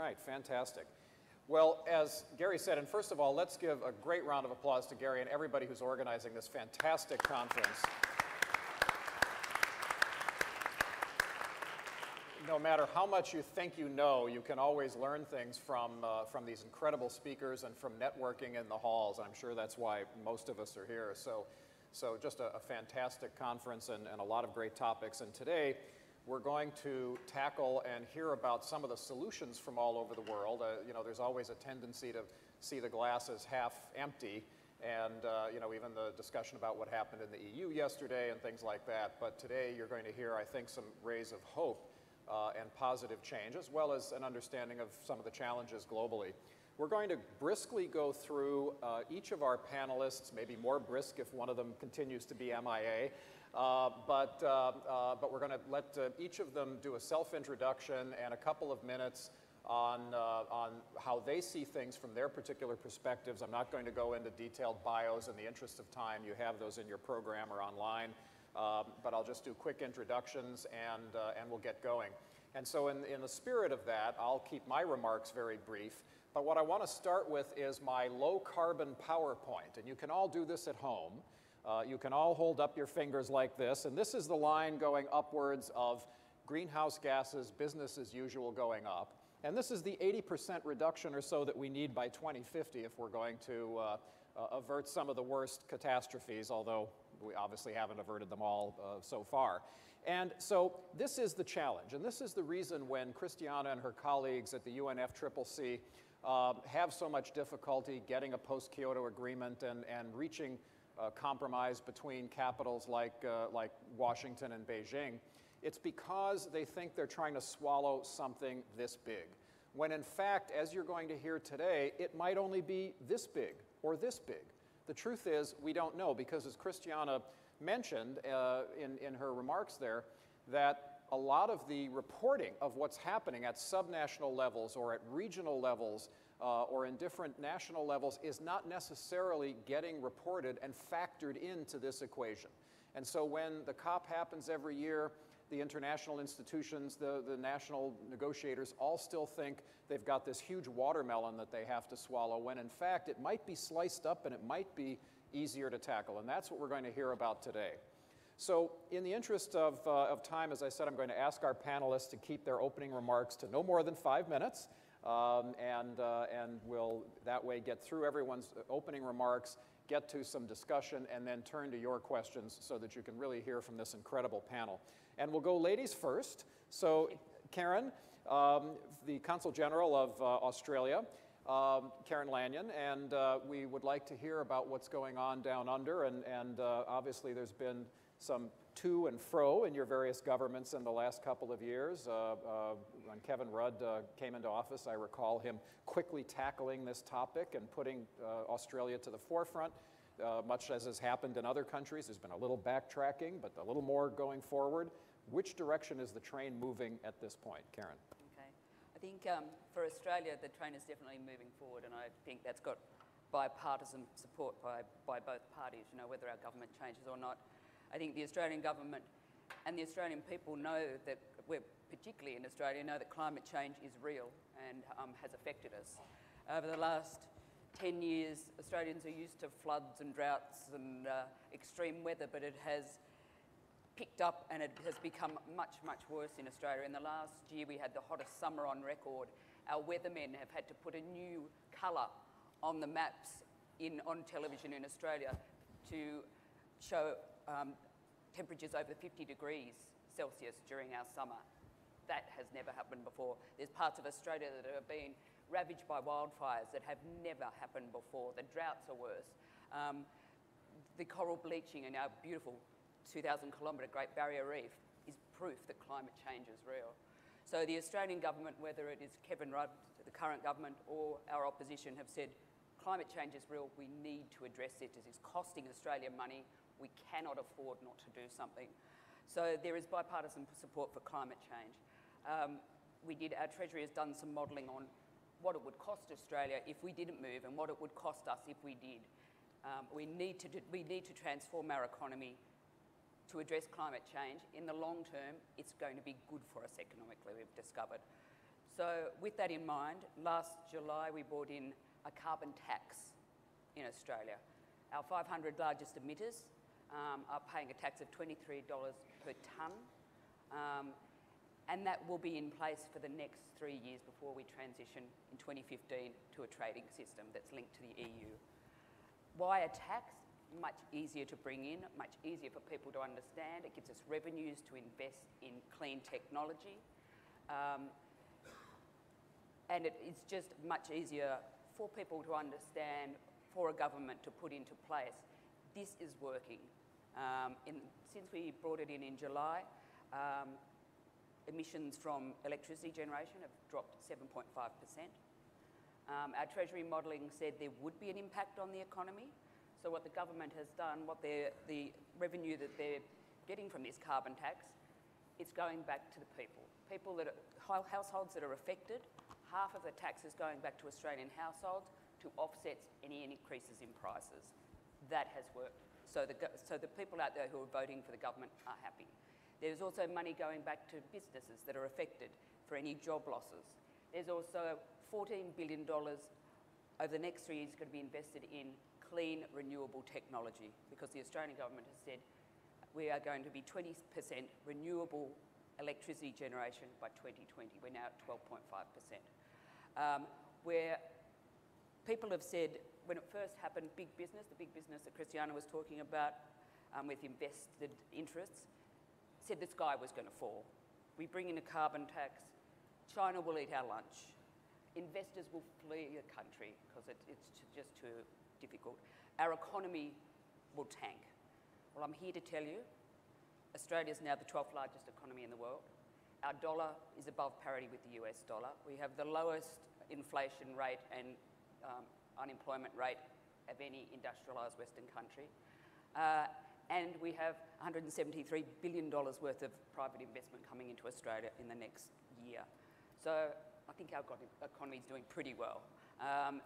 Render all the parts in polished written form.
right, fantastic. Well, as Gary said, and first of all, let's give a great round of applause to Gary and everybody who's organizing this fantastic conference. No matter how much you think you know, you can always learn things from these incredible speakers and from networking in the halls. I'm sure that's why most of us are here. So just a fantastic conference and a lot of great topics. And today, we're going to tackle and hear about some of the solutions from all over the world. You know, there's always a tendency to see the glass as half empty, and you know, even the discussion about what happened in the EU yesterday and things like that. But today, you're going to hear, I think, some rays of hope and positive change, as well as an understanding of some of the challenges globally. We're going to briskly go through each of our panelists, maybe more brisk if one of them continues to be MIA, but we're going to let each of them do a self-introduction and a couple of minutes on how they see things from their particular perspectives. I'm not going to go into detailed bios in the interest of time. You have those in your program or online, but I'll just do quick introductions and we'll get going. And so in the spirit of that, I'll keep my remarks very brief. But what I want to start with is my low-carbon PowerPoint. And you can all do this at home. You can all hold up your fingers like this. And this is the line going upwards of greenhouse gases, business as usual going up. And this is the 80% reduction or so that we need by 2050 if we're going to avert some of the worst catastrophes, although we obviously haven't averted them all so far. And so this is the challenge. And this is the reason when Christiana and her colleagues at the UNFCCC have so much difficulty getting a post-Kyoto agreement and reaching compromise between capitals like Washington and Beijing. It's because they think they're trying to swallow something this big, when in fact, as you're going to hear today, it might only be this big or this big. The truth is, we don't know, because as Christiana mentioned in her remarks there, that a lot of the reporting of what's happening at subnational levels or at regional levels or in different national levels is not necessarily getting reported and factored into this equation. And so when the COP happens every year, the international institutions, the national negotiators all still think they've got this huge watermelon that they have to swallow, when in fact it might be sliced up and it might be easier to tackle. And that's what we're going to hear about today. So in the interest of time, as I said, I'm going to ask our panelists to keep their opening remarks to no more than 5 minutes. And we'll that way get through everyone's opening remarks, get to some discussion, and then turn to your questions so that you can really hear from this incredible panel. And we'll go ladies first. So Karen, the Consul-General of Australia, Karen Lanyon, and we would like to hear about what's going on down under, and obviously there's been some to and fro in your various governments in the last couple of years. When Kevin Rudd came into office, I recall him quickly tackling this topic and putting Australia to the forefront, much as has happened in other countries. There's been a little backtracking, but a little more going forward. Which direction is the train moving at this point? Karen. Okay. I think for Australia, the train is definitely moving forward, and I think that's got bipartisan support by both parties, you know, whether our government changes or not. I think the Australian government and the Australian people know that, we're particularly in Australia, know that climate change is real and has affected us. Over the last 10 years, Australians are used to floods and droughts and extreme weather, but it has picked up and it has become much, much worse in Australia. In the last year, we had the hottest summer on record. Our weathermen have had to put a new colour on the maps on television in Australia to show temperatures over 50 degrees Celsius during our summer. That has never happened before. There's parts of Australia that have been ravaged by wildfires that have never happened before. The droughts are worse. The coral bleaching in our beautiful 2,000-kilometre Great Barrier Reef is proof that climate change is real. So the Australian government, whether it is Kevin Rudd, the current government, or our opposition, have said climate change is real. We need to address it. It is costing Australia money. We cannot afford not to do something. So there is bipartisan support for climate change. Our Treasury has done some modelling on what it would cost Australia if we didn't move and what it would cost us if we did. We need to transform our economy to address climate change. In the long term, it's going to be good for us economically, we've discovered. So with that in mind, last July we brought in a carbon tax in Australia. Our 500 largest emitters are paying a tax of $23 per tonne, and that will be in place for the next 3 years before we transition in 2015 to a trading system that's linked to the EU. Why a tax? Much easier to bring in, much easier for people to understand. It gives us revenues to invest in clean technology. And it's just much easier for people to understand, for a government to put into place. This is working. Since we brought it in July, emissions from electricity generation have dropped 7.5%. Our Treasury modelling said there would be an impact on the economy. So what the government has done, the revenue that they're getting from this carbon tax, it's going back to the people. Households that are affected, half of the tax is going back to Australian households to offset any increases in prices. That has worked. So the people out there who are voting for the government are happy. There's also money going back to businesses that are affected for any job losses. There's also $14 billion over the next 3 years going to be invested in clean, renewable technology, because the Australian government has said we are going to be 20% renewable electricity generation by 2020. We're now at 12.5%. Where people have said, when it first happened, the big business that Christiana was talking about with invested interests, said the sky was going to fall. We bring in a carbon tax, China will eat our lunch. Investors will flee the country because it's just too difficult. Our economy will tank. Well, I'm here to tell you, Australia is now the 12th largest economy in the world. Our dollar is above parity with the US dollar. We have the lowest inflation rate and unemployment rate of any industrialised Western country. And we have $173 billion worth of private investment coming into Australia in the next year. So I think our economy is doing pretty well.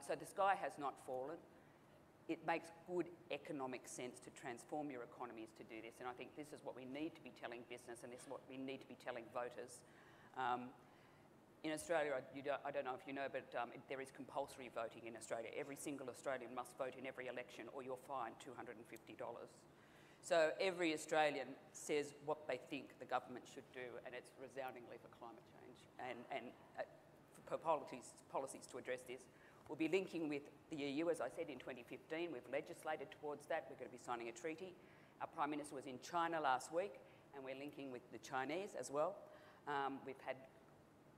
So the sky has not fallen. It makes good economic sense to transform your economies to do this, and I think this is what we need to be telling business, and this is what we need to be telling voters. In Australia, I don't know if you know, but there is compulsory voting in Australia. Every single Australian must vote in every election or you're fined $250. So every Australian says what they think the government should do, and it's resoundingly for climate change and for policies to address this. We'll be linking with the EU, as I said, in 2015. We've legislated towards that. We're going to be signing a treaty. Our Prime Minister was in China last week, and we're linking with the Chinese as well. We've had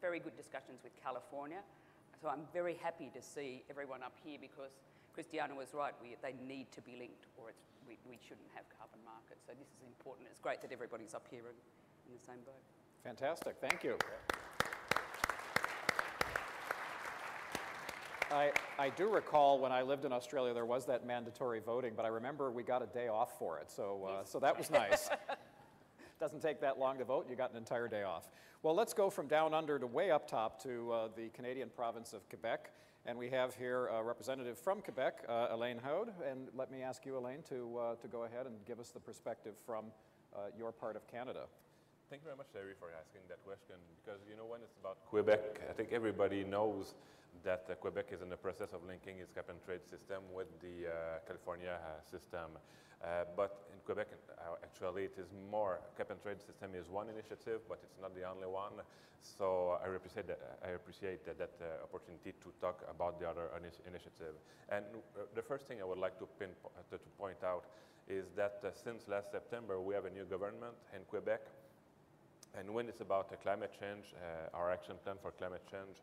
very good discussions with California. So I'm very happy to see everyone up here, because Christiana was right. They need to be linked, or we shouldn't have carbon markets. So this is important. It's great that everybody's up here in the same boat. Fantastic. Thank you. I do recall when I lived in Australia, there was that mandatory voting, but I remember we got a day off for it, so that was nice. Doesn't take that long to vote, you got an entire day off. Well, let's go from down under to way up top to the Canadian province of Quebec, and we have here a representative from Quebec, Alain Houde, and let me ask you, Alain, to go ahead and give us the perspective from your part of Canada. Thank you very much, Larry, for asking that question, because you know, when it's about Quebec, I think everybody knows that Quebec is in the process of linking its cap and trade system with the California system. But in Quebec, actually, it is more, cap and trade system is one initiative, but it's not the only one. So I appreciate that opportunity to talk about the other initiative. And the first thing I would like to point out is that since last September, we have a new government in Quebec. And when it's about climate change, our action plan for climate change,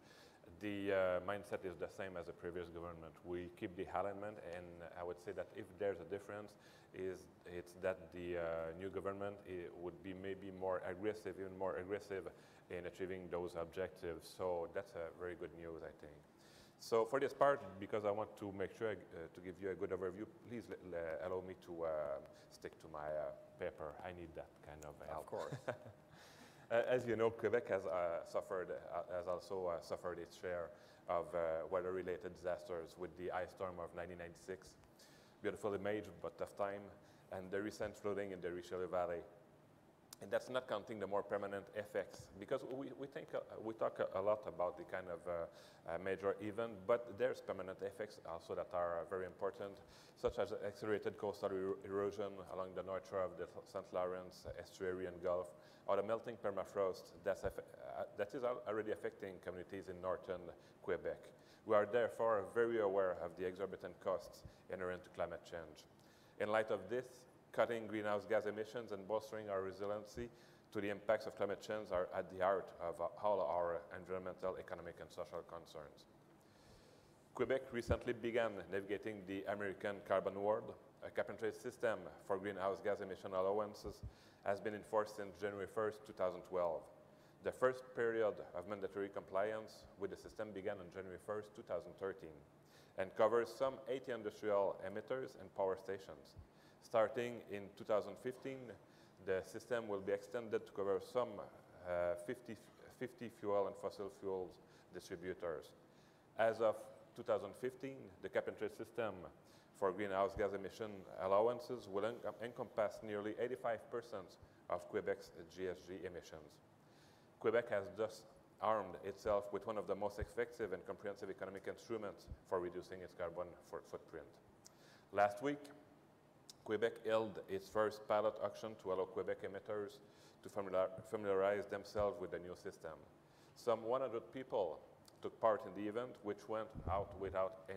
the mindset is the same as the previous government. We keep the alignment, and I would say that if there's a difference, it's that the new government would be maybe more aggressive, even more aggressive in achieving those objectives. So that's very good news, I think. So for this part, because I want to make sure to give you a good overview, please allow me to stick to my paper. I need that kind of help. Of course. As you know, Quebec has also suffered its share of weather-related disasters with the ice storm of 1996, beautiful image but tough time, and the recent flooding in the Richelieu Valley. And that's not counting the more permanent effects, because we talk a lot about the kind of major event, but there's permanent effects also that are very important, such as accelerated coastal erosion along the north shore of the St. Lawrence estuary and Gulf, or the melting permafrost that is already affecting communities in northern Quebec. We are therefore very aware of the exorbitant costs inherent to climate change. In light of this, cutting greenhouse gas emissions and bolstering our resiliency to the impacts of climate change are at the heart of all our environmental, economic, and social concerns. Quebec recently began navigating the American Carbon World. A cap-and-trade system for greenhouse gas emission allowances has been enforced since January 1st, 2012. The first period of mandatory compliance with the system began on January 1st, 2013, and covers some 80 industrial emitters and power stations. Starting in 2015, the system will be extended to cover some 50 fuel and fossil fuels distributors. As of 2015, the cap-and-trade system for greenhouse gas emission allowances will encompass nearly 85% of Quebec's GHG emissions. Quebec has thus armed itself with one of the most effective and comprehensive economic instruments for reducing its carbon footprint. Last week, Quebec held its first pilot auction to allow Quebec emitters to familiarize themselves with the new system. Some 100 people took part in the event, which went out without a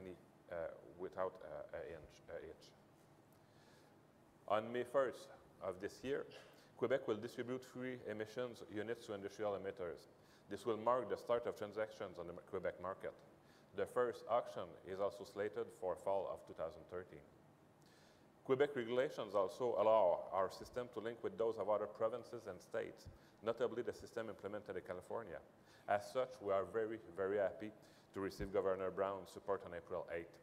hitch. On May 1st of this year, Quebec will distribute free emissions units to industrial emitters. This will mark the start of transactions on the Quebec market. The first auction is also slated for fall of 2013. Quebec regulations also allow our system to link with those of other provinces and states, notably the system implemented in California. As such, we are very, very happy to receive Governor Brown's support on April 8th,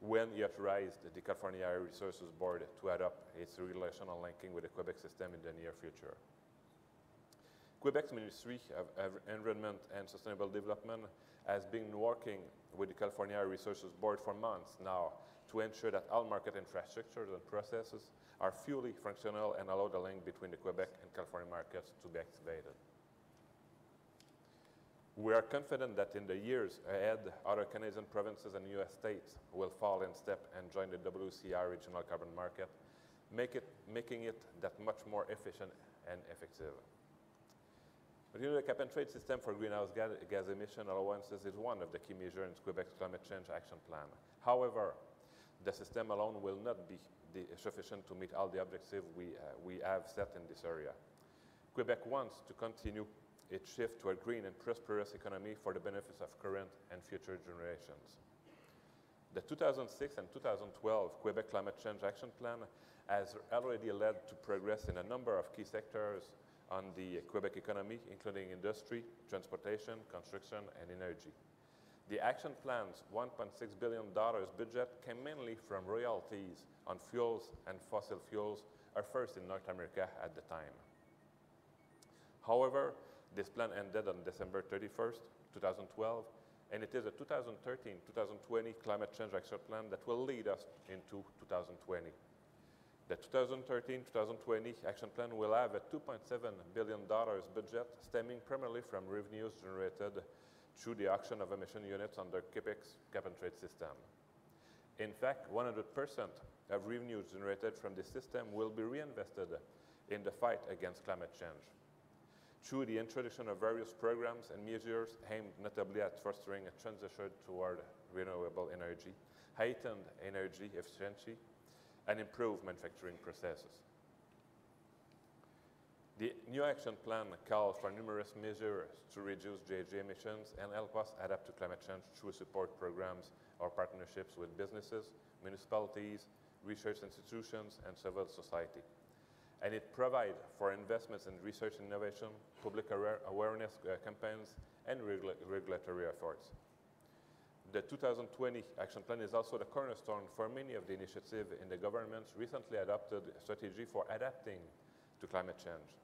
when he authorized the California Air Resources Board to adopt its regulation on linking with the Quebec system in the near future. Quebec's Ministry of Environment and Sustainable Development has been working with the California Air Resources Board for months now to ensure that all market infrastructures and processes are fully functional and allow the link between the Quebec and California markets to be activated. We are confident that in the years ahead, other Canadian provinces and U.S. states will fall in step and join the WCR regional carbon market, making it that much more efficient and effective. But you know, the cap-and-trade system for greenhouse gas emission allowances is one of the key measures in Quebec's climate change action plan. However, the system alone will not be sufficient to meet all the objectives we have set in this area. Quebec wants to continue its shift to a green and prosperous economy for the benefits of current and future generations. The 2006 and 2012 Quebec Climate Change Action Plan has already led to progress in a number of key sectors on the Quebec economy, including industry, transportation, construction, and energy. The action plan's $1.6 billion budget came mainly from royalties on fuels and fossil fuels, our first in North America at the time. However, this plan ended on December 31st, 2012, and it is a 2013-2020 climate change action plan that will lead us into 2020. The 2013-2020 action plan will have a $2.7 billion budget stemming primarily from revenues generated through the auction of emission units under Quebec's cap-and-trade system. In fact, 100% of revenues generated from this system will be reinvested in the fight against climate change, through the introduction of various programs and measures aimed notably at fostering a transition toward renewable energy, heightened energy efficiency, and improved manufacturing processes. The new action plan calls for numerous measures to reduce GHG emissions and help us adapt to climate change through support programs or partnerships with businesses, municipalities, research institutions, and civil society. And it provides for investments in research and innovation, public awareness campaigns, and regulatory efforts. The 2020 action plan is also the cornerstone for many of the initiatives in the government's recently adopted strategy for adapting to climate change.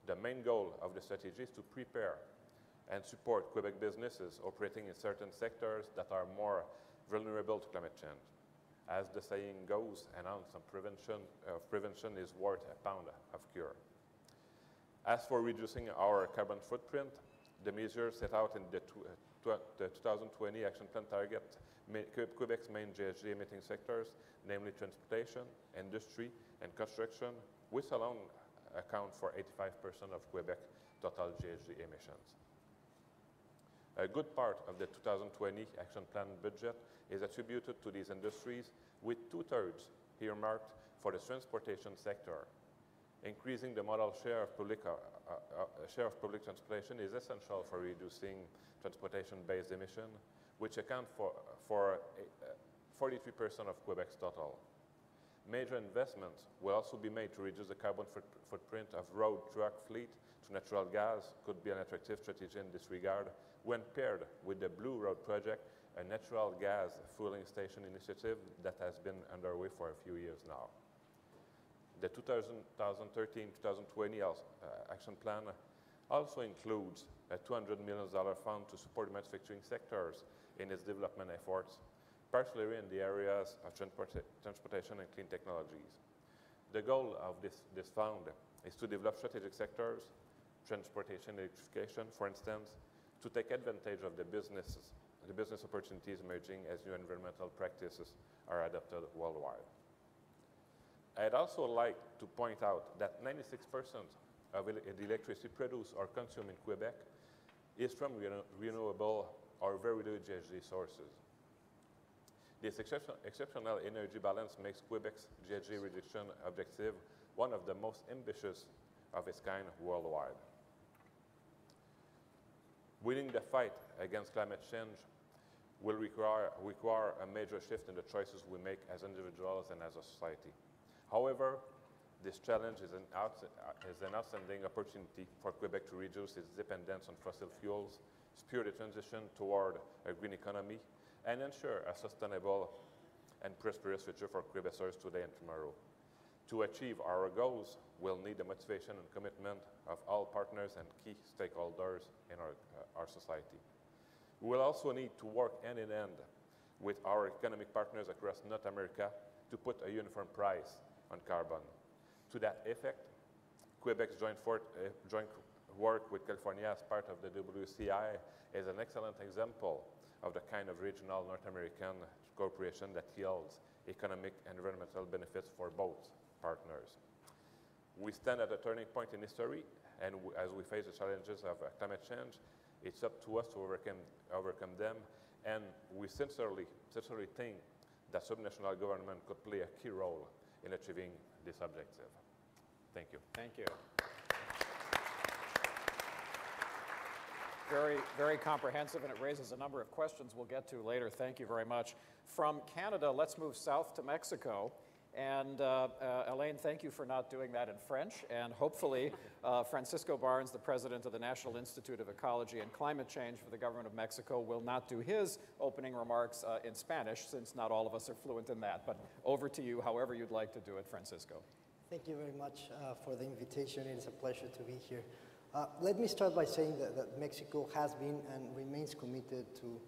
The main goal of the strategy is to prepare and support Quebec businesses operating in certain sectors that are more vulnerable to climate change. As the saying goes, an ounce of prevention is worth a pound of cure. As for reducing our carbon footprint, the measures set out in the 2020 Action Plan target Quebec's main GHG emitting sectors, namely transportation, industry, and construction, which alone account for 85% of Quebec total GHG emissions. A good part of the 2020 Action Plan budget is attributed to these industries, with 2/3 earmarked for the transportation sector. Increasing the modal share of public transportation is essential for reducing transportation-based emission, which account for 43% of Quebec's total. Major investments will also be made to reduce the carbon footprint of road truck fleet to natural gas could be an attractive strategy in this regard when paired with the Blue Road project, a natural gas fueling station initiative that has been underway for a few years now. The 2013-2020 Action Plan also includes a $200 million fund to support manufacturing sectors in its development efforts, particularly in the areas of transportation and clean technologies. The goal of this fund is to develop strategic sectors, transportation electrification, for instance, to take advantage of the business opportunities emerging as new environmental practices are adopted worldwide. I'd also like to point out that 96% of the electricity produced or consumed in Quebec is from renewable or very low GHG sources. This exceptional energy balance makes Quebec's GHG reduction objective one of the most ambitious of its kind worldwide. Winning the fight against climate change will require a major shift in the choices we make as individuals and as a society. However, this challenge is an outstanding opportunity for Quebec to reduce its dependence on fossil fuels, spur the transition toward a green economy, and ensure a sustainable and prosperous future for Quebecers today and tomorrow. To achieve our goals, we'll need the motivation and commitment of all partners and key stakeholders in our society. We will also need to work hand in hand with our economic partners across North America to put a uniform price on carbon. To that effect, Quebec's joint work with California as part of the WCI is an excellent example of the kind of regional North American cooperation that yields economic and environmental benefits for both partners. We stand at a turning point in history, and as we face the challenges of climate change, it's up to us to overcome them, and we sincerely think that subnational government could play a key role in achieving this objective. Thank you. Thank you. Very, very comprehensive, and it raises a number of questions we'll get to later. Thank you very much. From Canada, let's move south to Mexico. And Alain, thank you for not doing that in French. And hopefully, Francisco Barnes, the president of the National Institute of Ecology and Climate Change for the government of Mexico, will not do his opening remarks in Spanish, since not all of us are fluent in that. But over to you, however you'd like to do it, Francisco. Thank you very much for the invitation. It is a pleasure to be here. Let me start by saying that Mexico has been and remains committed to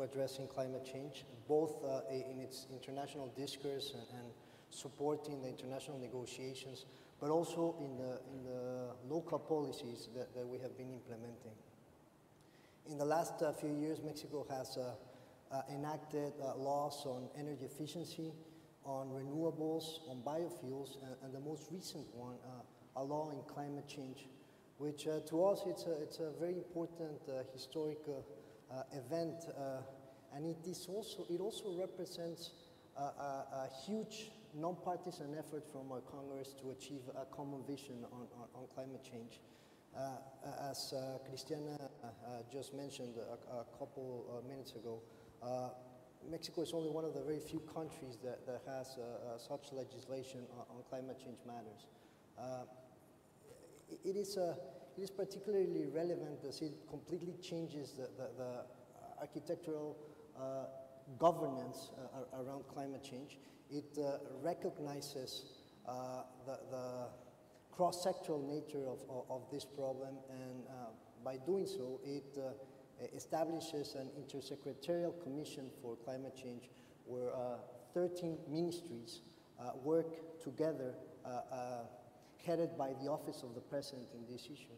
addressing climate change, both in its international discourse and supporting the international negotiations, but also in the local policies that we have been implementing. In the last few years, Mexico has enacted laws on energy efficiency, on renewables, on biofuels, and the most recent one, a law in climate change, which to us it's a very important historic event, and it also represents a huge non-partisan effort from our Congress to achieve a common vision on climate change. As Christiana just mentioned a couple minutes ago, Mexico is only one of the very few countries that has such legislation on climate change matters. It is particularly relevant as it completely changes the architectural governance around climate change. It recognizes the cross-sectoral nature of this problem, and by doing so, it establishes an intersecretarial commission for climate change where 13 ministries work together headed by the Office of the President in this issue.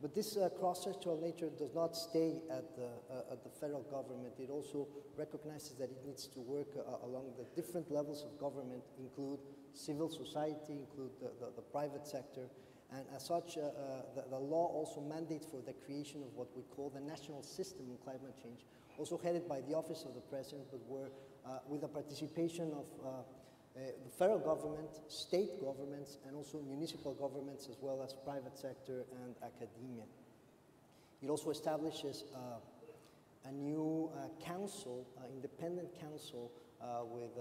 But this cross-sectoral nature does not stay at the federal government. It also recognizes that it needs to work along the different levels of government, include civil society, include the private sector, and as such, the law also mandates for the creation of what we call the National System on Climate Change, also headed by the Office of the President, but where, with the participation of the federal government, state governments, and also municipal governments, as well as private sector and academia. It also establishes a new council, independent council, with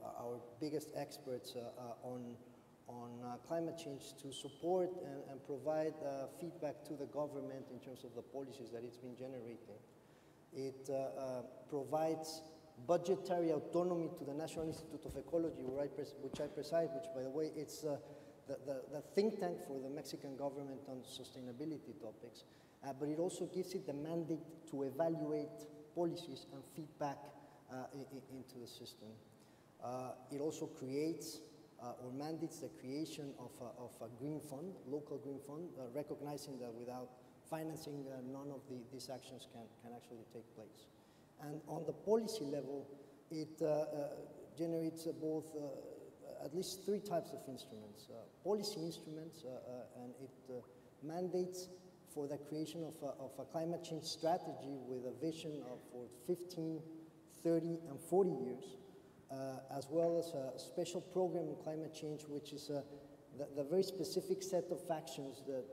our biggest experts on climate change to support and provide feedback to the government in terms of the policies that it's been generating. It provides budgetary autonomy to the National Institute of Ecology, which I preside, which, by the way, it's the think tank for the Mexican government on sustainability topics. But it also gives it the mandate to evaluate policies and feedback into the system. It also creates or mandates the creation of a green fund, local green fund, recognizing that without financing, none of these actions can actually take place. And on the policy level, it generates both at least three types of instruments. Policy instruments, and it mandates for the creation of a climate change strategy with a vision for 15, 30, and 40 years. As well as a special program on climate change, which is the very specific set of actions that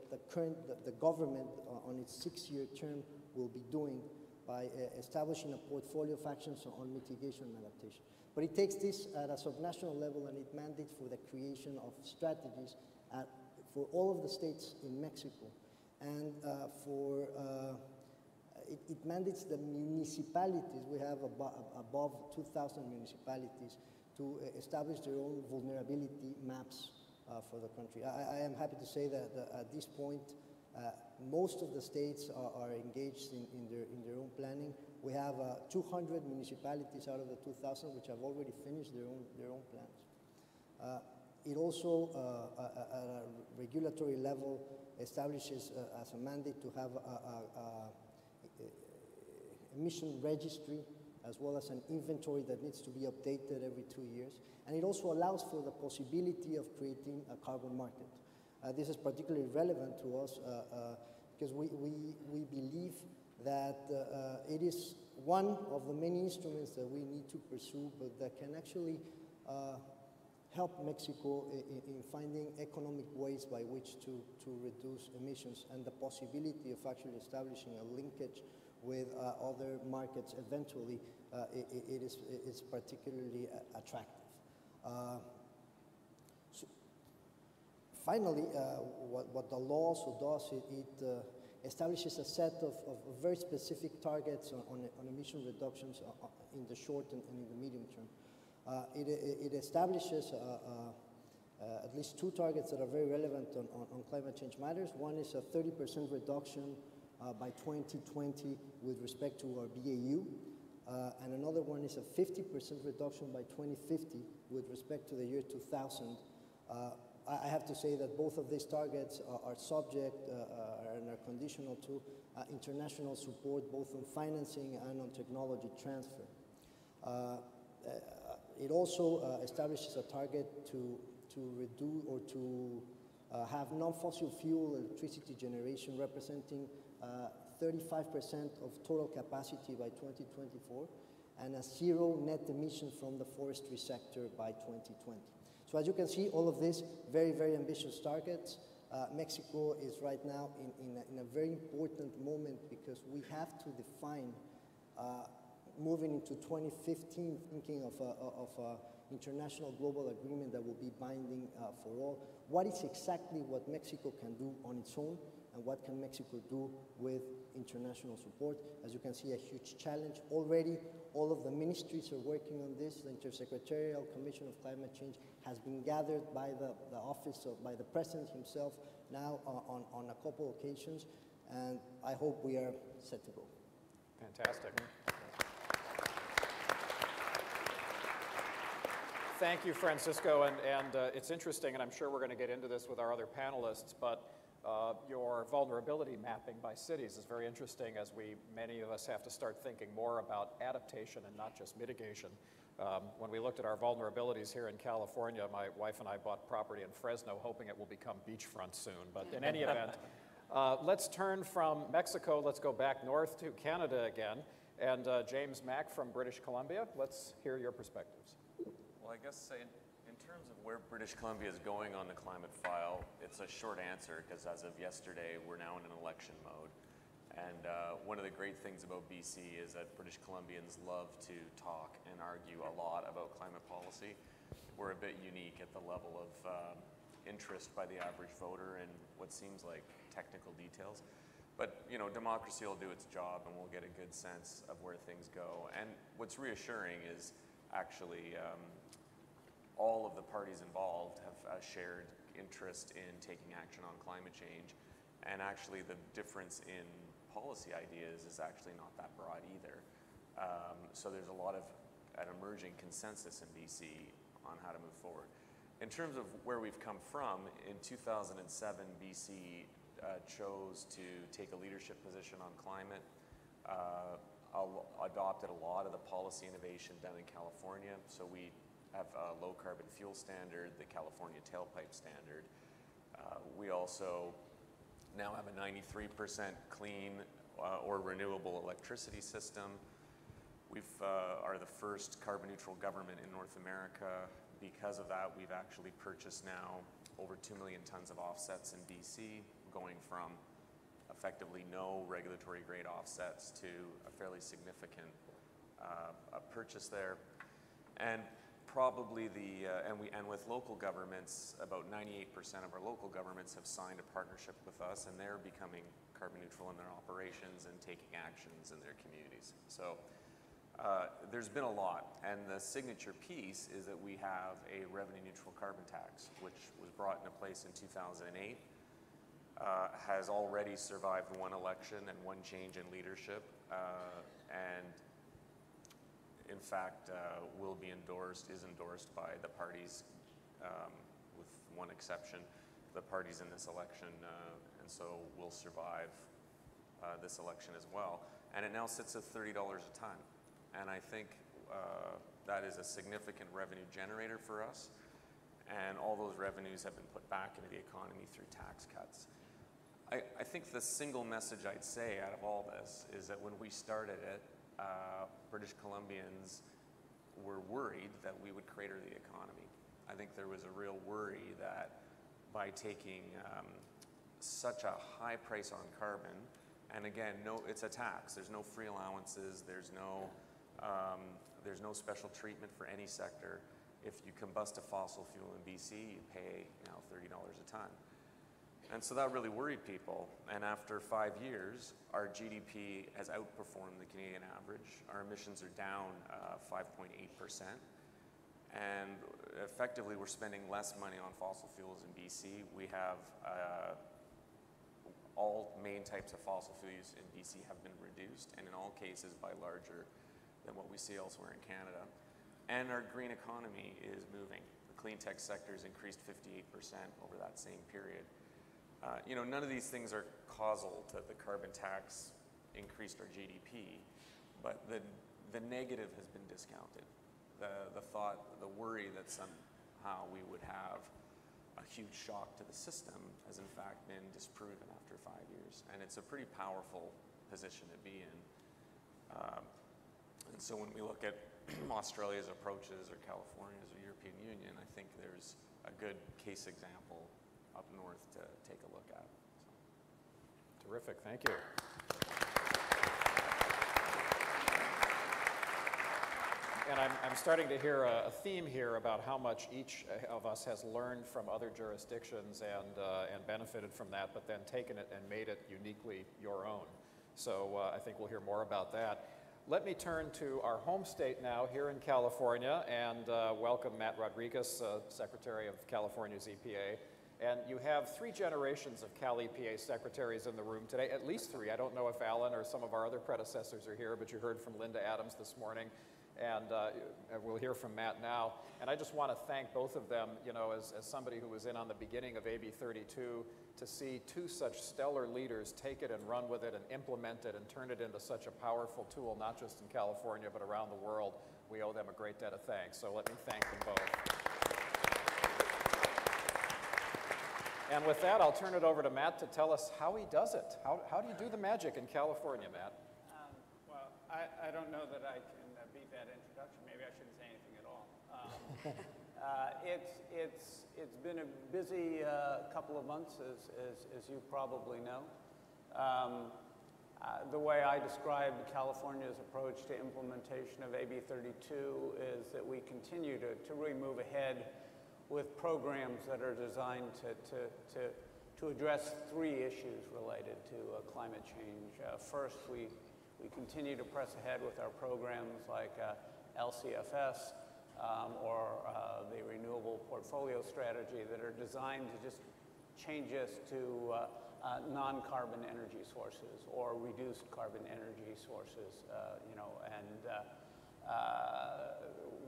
the government on its 6-year term will be doing by establishing a portfolio of actions on mitigation and adaptation. But it takes this at a subnational level, and it mandates for the creation of strategies for all of the states in Mexico. And it mandates the municipalities, we have above 2,000 municipalities, to establish their own vulnerability maps for the country. I am happy to say that at this point, most of the states are engaged in their own planning. We have 200 municipalities out of the 2,000 which have already finished their own plans. It also, at a regulatory level, establishes as a mandate to have emission registry, as well as an inventory that needs to be updated every 2 years. And it also allows for the possibility of creating a carbon market. This is particularly relevant to us because we believe that it is one of the many instruments that we need to pursue, but that can actually help Mexico in finding economic ways by which to reduce emissions, and the possibility of actually establishing a linkage with other markets eventually, it's particularly attractive. So finally, what the law also does, it establishes a set of very specific targets on emission reductions in the short and in the medium term. It establishes at least two targets that are very relevant on climate change matters. One is a 30% reduction by 2020 with respect to our BAU, and another one is a 50% reduction by 2050 with respect to the year 2000. I have to say that both of these targets are subject and are conditional to international support, both on financing and on technology transfer. It also establishes a target to reduce or to have non-fossil fuel electricity generation representing 35% of total capacity by 2024, and a zero net emission from the forestry sector by 2020. So as you can see, all of these very, very ambitious targets. Mexico is right now in a very important moment because we have to define, moving into 2015, thinking of an international global agreement that will be binding for all. What is exactly what Mexico can do on its own, and what can Mexico do with international support? As you can see, a huge challenge. Already, all of the ministries are working on this. The Intersecretarial Commission of Climate Change has been gathered by the office by the President himself now on a couple occasions, and I hope we are set to go. Fantastic. Thank you, Francisco, and it's interesting, and I'm sure we're going to get into this with our other panelists, but your vulnerability mapping by cities is very interesting as many of us have to start thinking more about adaptation and not just mitigation. When we looked at our vulnerabilities here in California, my wife and I bought property in Fresno hoping it will become beachfront soon, but in any event, let's turn from Mexico, let's go back north to Canada again, and James Mack from British Columbia, let's hear your perspectives. Well, I guess in terms of where British Columbia is going on the climate file, it's a short answer because as of yesterday, we're now in an election mode. And one of the great things about BC is that British Columbians love to talk and argue a lot about climate policy. We're a bit unique at the level of interest by the average voter in what seems like technical details. But you know, democracy will do its job and we'll get a good sense of where things go. And what's reassuring is actually all of the parties involved have a shared interest in taking action on climate change. And actually the difference in policy ideas is actually not that broad either. So there's a lot of an emerging consensus in BC on how to move forward. In terms of where we've come from, in 2007, BC chose to take a leadership position on climate, adopted a lot of the policy innovation done in California. So we have a low carbon fuel standard, the California tailpipe standard. We also now have a 93% clean or renewable electricity system. We are the first carbon neutral government in North America. Because of that, we've actually purchased now over 2 million tons of offsets in BC, going from effectively no regulatory grade offsets to a fairly significant purchase there. And probably and with local governments, about 98% of our local governments have signed a partnership with us, and they're becoming carbon neutral in their operations and taking actions in their communities. So there's been a lot, and the signature piece is that we have a revenue neutral carbon tax, which was brought into place in 2008, has already survived one election and one change in leadership, and in fact, is endorsed by the parties, with one exception, the parties in this election, and so will survive this election as well. And it now sits at $30 a ton. And I think that is a significant revenue generator for us. And all those revenues have been put back into the economy through tax cuts. I think the single message I'd say out of all this is that when we started it, British Columbians were worried that we would crater the economy. I think there was a real worry that by taking such a high price on carbon, and again, it's a tax. There's no free allowances. There's no special treatment for any sector. If you combust a fossil fuel in BC, you pay $30 a ton. And so that really worried people. And after 5 years, our GDP has outperformed the Canadian average. Our emissions are down 5.8%. And effectively, we're spending less money on fossil fuels in BC. We have all main types of fossil fuels in BC have been reduced, and in all cases by larger than what we see elsewhere in Canada. And our green economy is moving. The clean tech sector has increased 58% over that same period. None of these things are causal to the carbon tax increased our GDP, but the negative has been discounted. The worry that somehow we would have a huge shock to the system has in fact been disproven after 5 years. And it's a pretty powerful position to be in. And so when we look at Australia's approaches or California's or European Union, I think there's a good case example up north to take a look at. So. Terrific, thank you. And I'm starting to hear a theme here about how much each of us has learned from other jurisdictions and benefited from that, but then taken it and made it uniquely your own. So I think we'll hear more about that. Let me turn to our home state now here in California and welcome Matt Rodriquez, Secretary of California's EPA. And you have 3 generations of Cal EPA secretaries in the room today, at least 3. I don't know if Alain or some of our other predecessors are here, but you heard from Linda Adams this morning. And we'll hear from Matt now. And I just want to thank both of them, you know, as somebody who was in on the beginning of AB 32, to see two such stellar leaders take it and run with it and implement it and turn it into such a powerful tool, not just in California, but around the world. We owe them a great debt of thanks. So let me thank them both. And with that, I'll turn it over to Matt to tell us how he does it. How do you do the magic in California, Matt? Well, I don't know that I can beat that introduction. Maybe I shouldn't say anything at all. It's been a busy couple of months, as you probably know. The way I describe California's approach to implementation of AB 32 is that we continue to really move ahead with programs that are designed to address three issues related to climate change. First, we continue to press ahead with our programs like LCFS or the Renewable Portfolio Strategy that are designed to just change us to non-carbon energy sources or reduced carbon energy sources,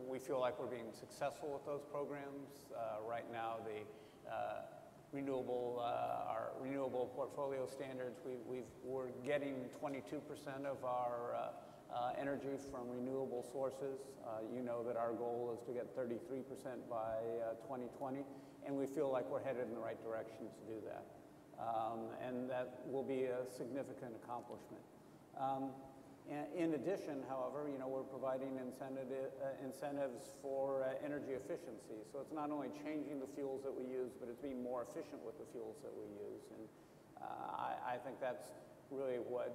we feel like we're being successful with those programs. Right now, our renewable portfolio standards, we're getting 22% of our energy from renewable sources. You know that our goal is to get 33% by 2020, and we feel like we're headed in the right direction to do that. And that will be a significant accomplishment. In addition, however, you know, we're providing incentives for energy efficiency. So it's not only changing the fuels that we use, but it's being more efficient with the fuels that we use. And I think that's really what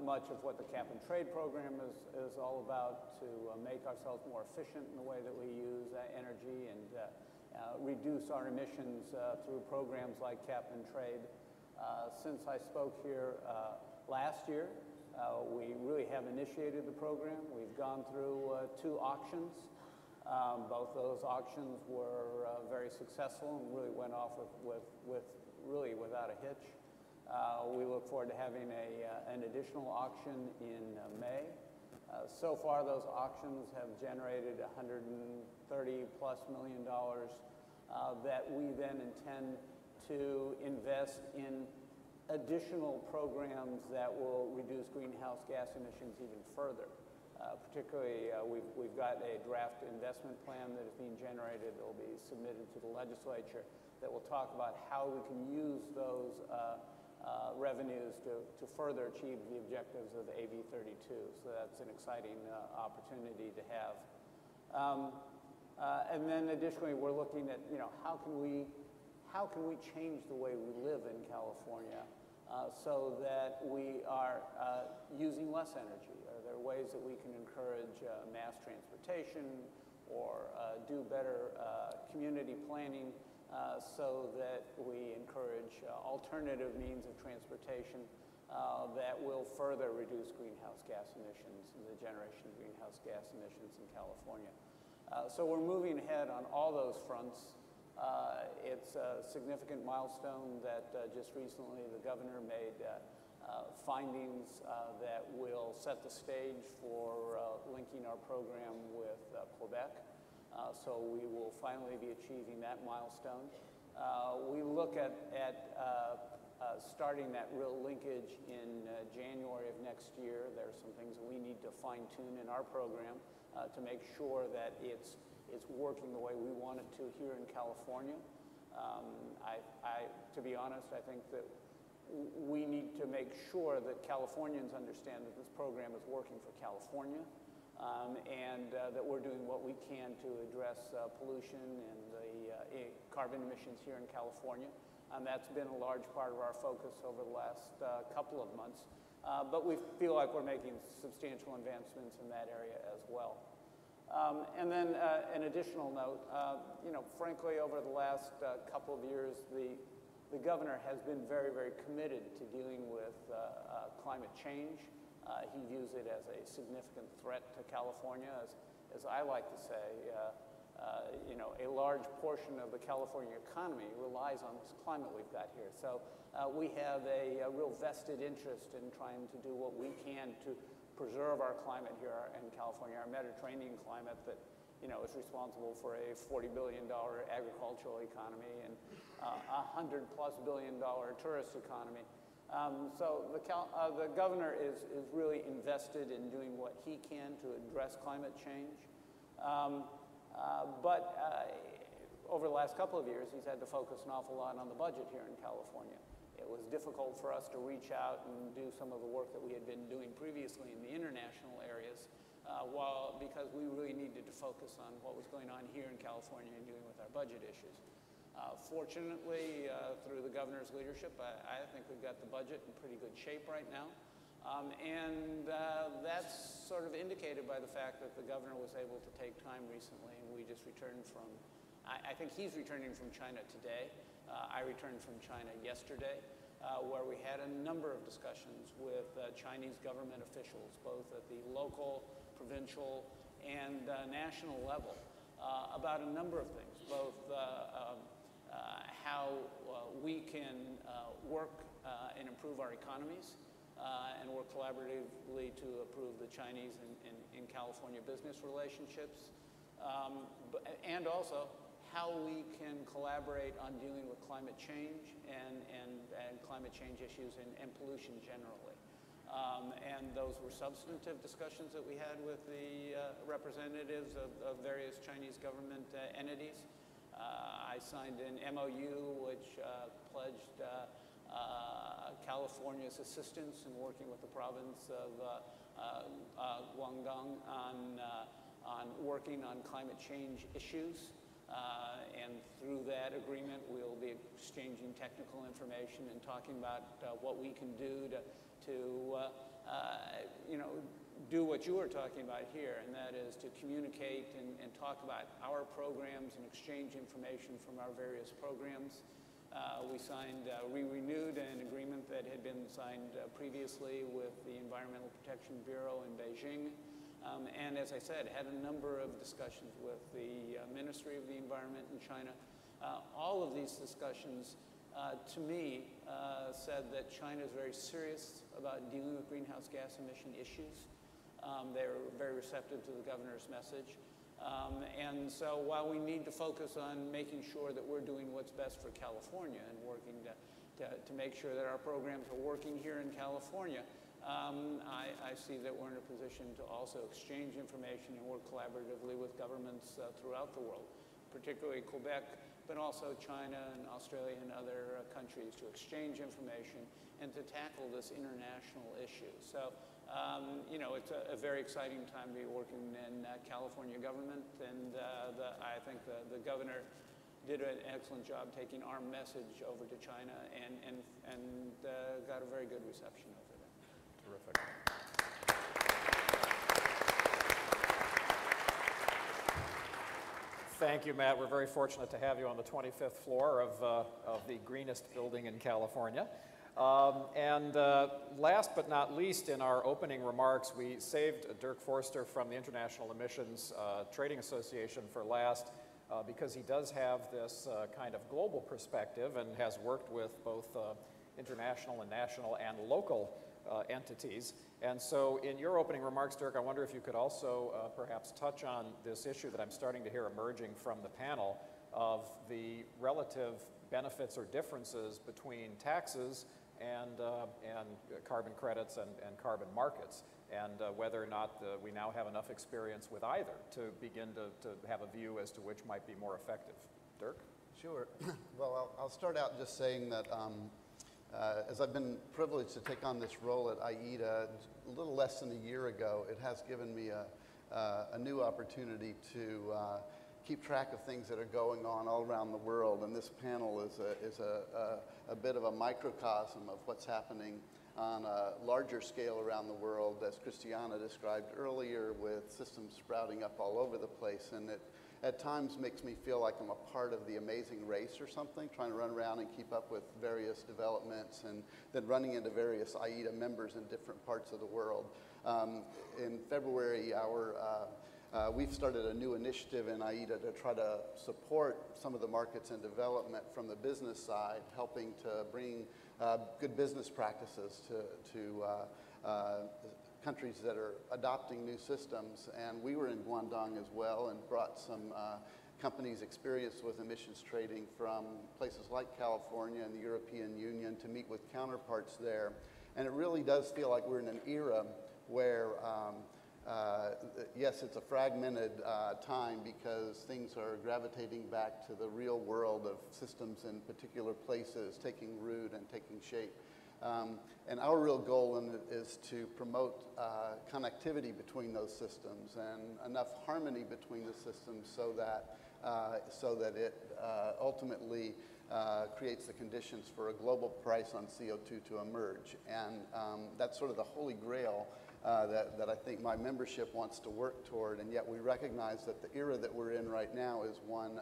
much of what the cap and trade program is all about, to make ourselves more efficient in the way that we use energy and reduce our emissions through programs like cap and trade. Since I spoke here last year, we really have initiated the program. We've gone through 2 auctions. Both those auctions were very successful and really went off really without a hitch. We look forward to having an additional auction in May. So far, those auctions have generated $130+ million that we then intend to invest in additional programs that will reduce greenhouse gas emissions even further. Particularly, we've got a draft investment plan that is being generated that will be submitted to the legislature that will talk about how we can use those revenues to further achieve the objectives of AB 32. So that's an exciting opportunity to have. And then additionally, we're looking at, you know, how can we change the way we live in California so that we are using less energy? Are there ways that we can encourage mass transportation or do better community planning so that we encourage alternative means of transportation that will further reduce greenhouse gas emissions and the generation of greenhouse gas emissions in California? So we're moving ahead on all those fronts. It's a significant milestone that just recently the governor made findings that will set the stage for linking our program with Quebec. So we will finally be achieving that milestone. We look at starting that real linkage in January of next year. There are some things that we need to fine-tune in our program to make sure that it's working the way we want it to here in California. To be honest, I think that we need to make sure that Californians understand that this program is working for California and that we're doing what we can to address pollution and the carbon emissions here in California. That's been a large part of our focus over the last couple of months. But we feel like we're making substantial advancements in that area as well. And then an additional note, you know, frankly, over the last couple of years, the governor has been very, very committed to dealing with climate change. He views it as a significant threat to California. As I like to say, you know, a large portion of the California economy relies on this climate we've got here. So we have a real vested interest in trying to do what we can to preserve our climate here in California, our Mediterranean climate that, is responsible for a $40 billion agricultural economy and a $100+ billion tourist economy. So the governor is really invested in doing what he can to address climate change. But over the last couple of years, he's had to focus an awful lot on the budget here in California. It was difficult for us to reach out and do some of the work that we had been doing previously in the international areas, because we really needed to focus on what was going on here in California and dealing with our budget issues. Fortunately, through the governor's leadership, I think we've got the budget in pretty good shape right now. And that's sort of indicated by the fact that the governor was able to take time recently, and we just returned from, I think he's returning from China today. I returned from China yesterday, where we had a number of discussions with Chinese government officials, both at the local, provincial, and national level, about a number of things, both how we can work and improve our economies, and work collaboratively to improve the Chinese and California business relationships, and also how we can collaborate on dealing with climate change and climate change issues and pollution generally. And those were substantive discussions that we had with the representatives of various Chinese government entities. I signed an MOU which pledged California's assistance in working with the province of Guangdong on working on climate change issues. And through that agreement, we'll be exchanging technical information and talking about what we can do to do what you were talking about here, and that is to communicate and talk about our programs and exchange information from our various programs. We renewed an agreement that had been signed previously with the Environmental Protection Bureau in Beijing. And as I said, had a number of discussions with the Ministry of the Environment in China. All of these discussions, to me, said that China is very serious about dealing with greenhouse gas emission issues. They were very receptive to the governor's message. And so while we need to focus on making sure that we're doing what's best for California and working to make sure that our programs are working here in California, I see that we're in a position to also exchange information and work collaboratively with governments throughout the world, particularly Quebec, but also China and Australia and other countries, to exchange information and to tackle this international issue. So, it's a very exciting time to be working in California government, and I think the governor did an excellent job taking our message over to China and got a very good reception over there. Terrific. Thank you, Matt. We're very fortunate to have you on the 25th floor of the greenest building in California. Last but not least, in our opening remarks, we saved Dirk Forrister from the International Emissions Trading Association for last because he does have this kind of global perspective and has worked with both international and national and local entities. And so in your opening remarks, Dirk, I wonder if you could also perhaps touch on this issue that I'm starting to hear emerging from the panel of the relative benefits or differences between taxes and carbon credits and carbon markets, and whether or not we now have enough experience with either to begin to have a view as to which might be more effective. Dirk? Sure. Well, I'll start out just saying that as I've been privileged to take on this role at IETA a little less than a year ago, it has given me a new opportunity to keep track of things that are going on all around the world, and this panel is a bit of a microcosm of what's happening on a larger scale around the world, as Christiana described earlier, with systems sprouting up all over the place, and it at times makes me feel like I'm a part of the amazing race or something, trying to run around and keep up with various developments and then running into various IETA members in different parts of the world. In February, we've started a new initiative in IETA to try to support some of the markets and development from the business side, helping to bring good business practices to countries that are adopting new systems. And we were in Guangdong as well and brought some companies experienced with emissions trading from places like California and the European Union to meet with counterparts there. And it really does feel like we're in an era where, yes, it's a fragmented time because things are gravitating back to the real world of systems in particular places taking root and taking shape. And our real goal in it is to promote connectivity between those systems and enough harmony between the systems so that it ultimately creates the conditions for a global price on CO2 to emerge. And that's sort of the holy grail that I think my membership wants to work toward, and yet we recognize that the era that we're in right now is one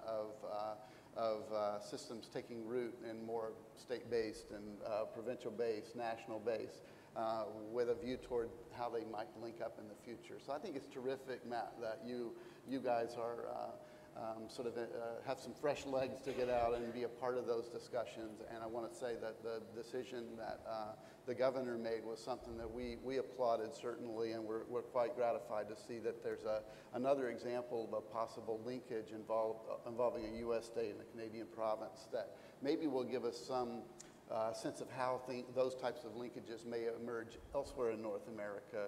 of systems taking root in more state-based and provincial-based, national-based, with a view toward how they might link up in the future. So I think it's terrific, Matt, that you guys are have some fresh legs to get out and be a part of those discussions. And I want to say that the decision that the governor made was something that we applauded, certainly, and we're quite gratified to see that there's another example of a possible linkage involving a U.S. state and a Canadian province that maybe will give us some sense of how those types of linkages may emerge elsewhere in North America.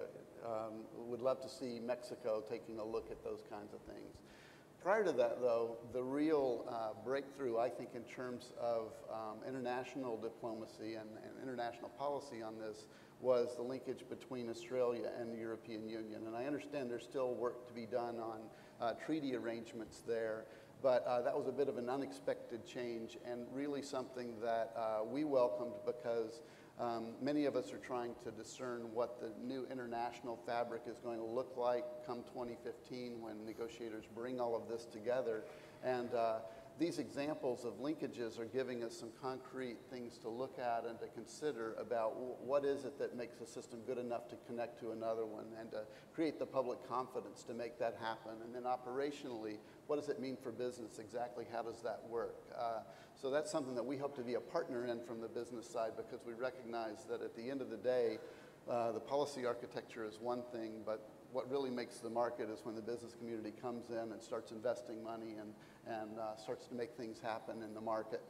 Would love to see Mexico taking a look at those kinds of things. Prior to that, though, the real breakthrough, I think, in terms of international diplomacy and international policy on this was the linkage between Australia and the European Union. And I understand there's still work to be done on treaty arrangements there, but that was a bit of an unexpected change and really something that we welcomed because many of us are trying to discern what the new international fabric is going to look like come 2015 when negotiators bring all of this together. And these examples of linkages are giving us some concrete things to look at and to consider about what is it that makes a system good enough to connect to another one and to create the public confidence to make that happen. And then operationally, what does it mean for business? Exactly how does that work? So that's something that we hope to be a partner in from the business side because we recognize that at the end of the day, the policy architecture is one thing, but what really makes the market is when the business community comes in and starts investing money and starts to make things happen in the market.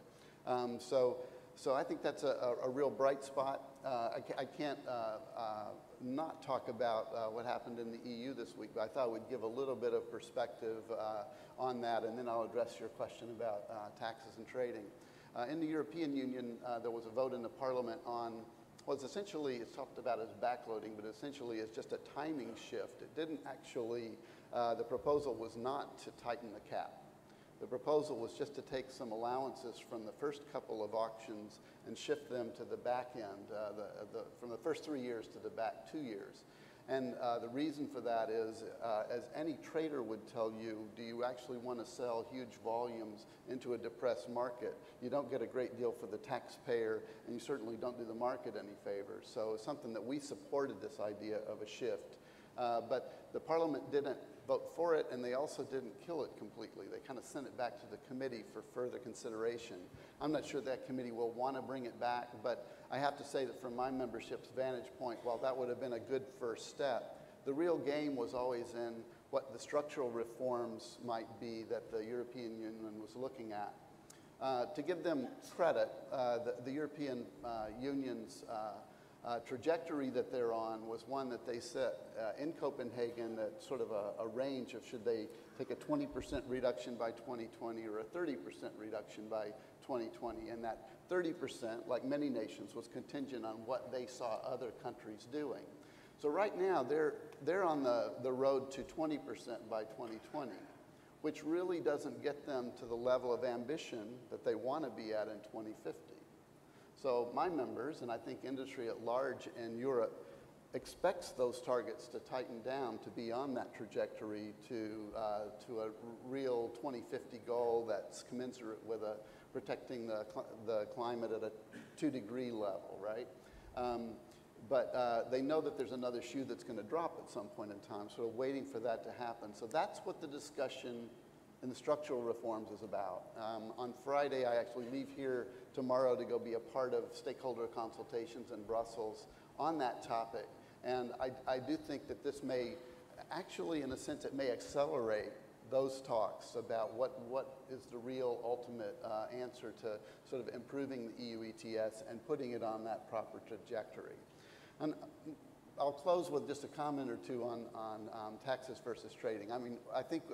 So I think that's a real bright spot. I can't not talk about what happened in the EU this week, but I thought I would give a little bit of perspective on that, and then I'll address your question about taxes and trading. In the European Union, there was a vote in the Parliament on was essentially, it's talked about as backloading, but essentially is just a timing shift. It didn't actually, the proposal was not to tighten the cap. The proposal was just to take some allowances from the first couple of auctions and shift them to the back end, from the first 3 years to the back 2 years. And the reason for that is, as any trader would tell you, do you actually want to sell huge volumes into a depressed market? You don't get a great deal for the taxpayer, and you certainly don't do the market any favors. So it's something that we supported, this idea of a shift. But the Parliament didn't vote for it, and they also didn't kill it completely. They kind of sent it back to the committee for further consideration. I'm not sure that committee will want to bring it back, but I have to say that from my membership's vantage point, while that would have been a good first step, the real game was always in what the structural reforms might be that the European Union was looking at. To give them credit, the European Union's trajectory that they're on was one that they set in Copenhagen at sort of a range of should they take a 20% reduction by 2020 or a 30% reduction by 2020. And that 30%, like many nations, was contingent on what they saw other countries doing. So right now, they're on the road to 20% by 2020, which really doesn't get them to the level of ambition that they want to be at in 2050. So my members, and I think industry at large in Europe, expects those targets to tighten down to be on that trajectory to a real 2050 goal that's commensurate with protecting the climate at a 2-degree level, right? But they know that there's another shoe that's going to drop at some point in time, so we're waiting for that to happen. So that's what the discussion in the structural reforms is about. On Friday, I actually leave here tomorrow to go be a part of stakeholder consultations in Brussels on that topic. And I do think that this may, actually in a sense, it may accelerate those talks about what is the real ultimate answer to sort of improving the EU ETS and putting it on that proper trajectory. And I'll close with just a comment or two on taxes versus trading. I mean, I think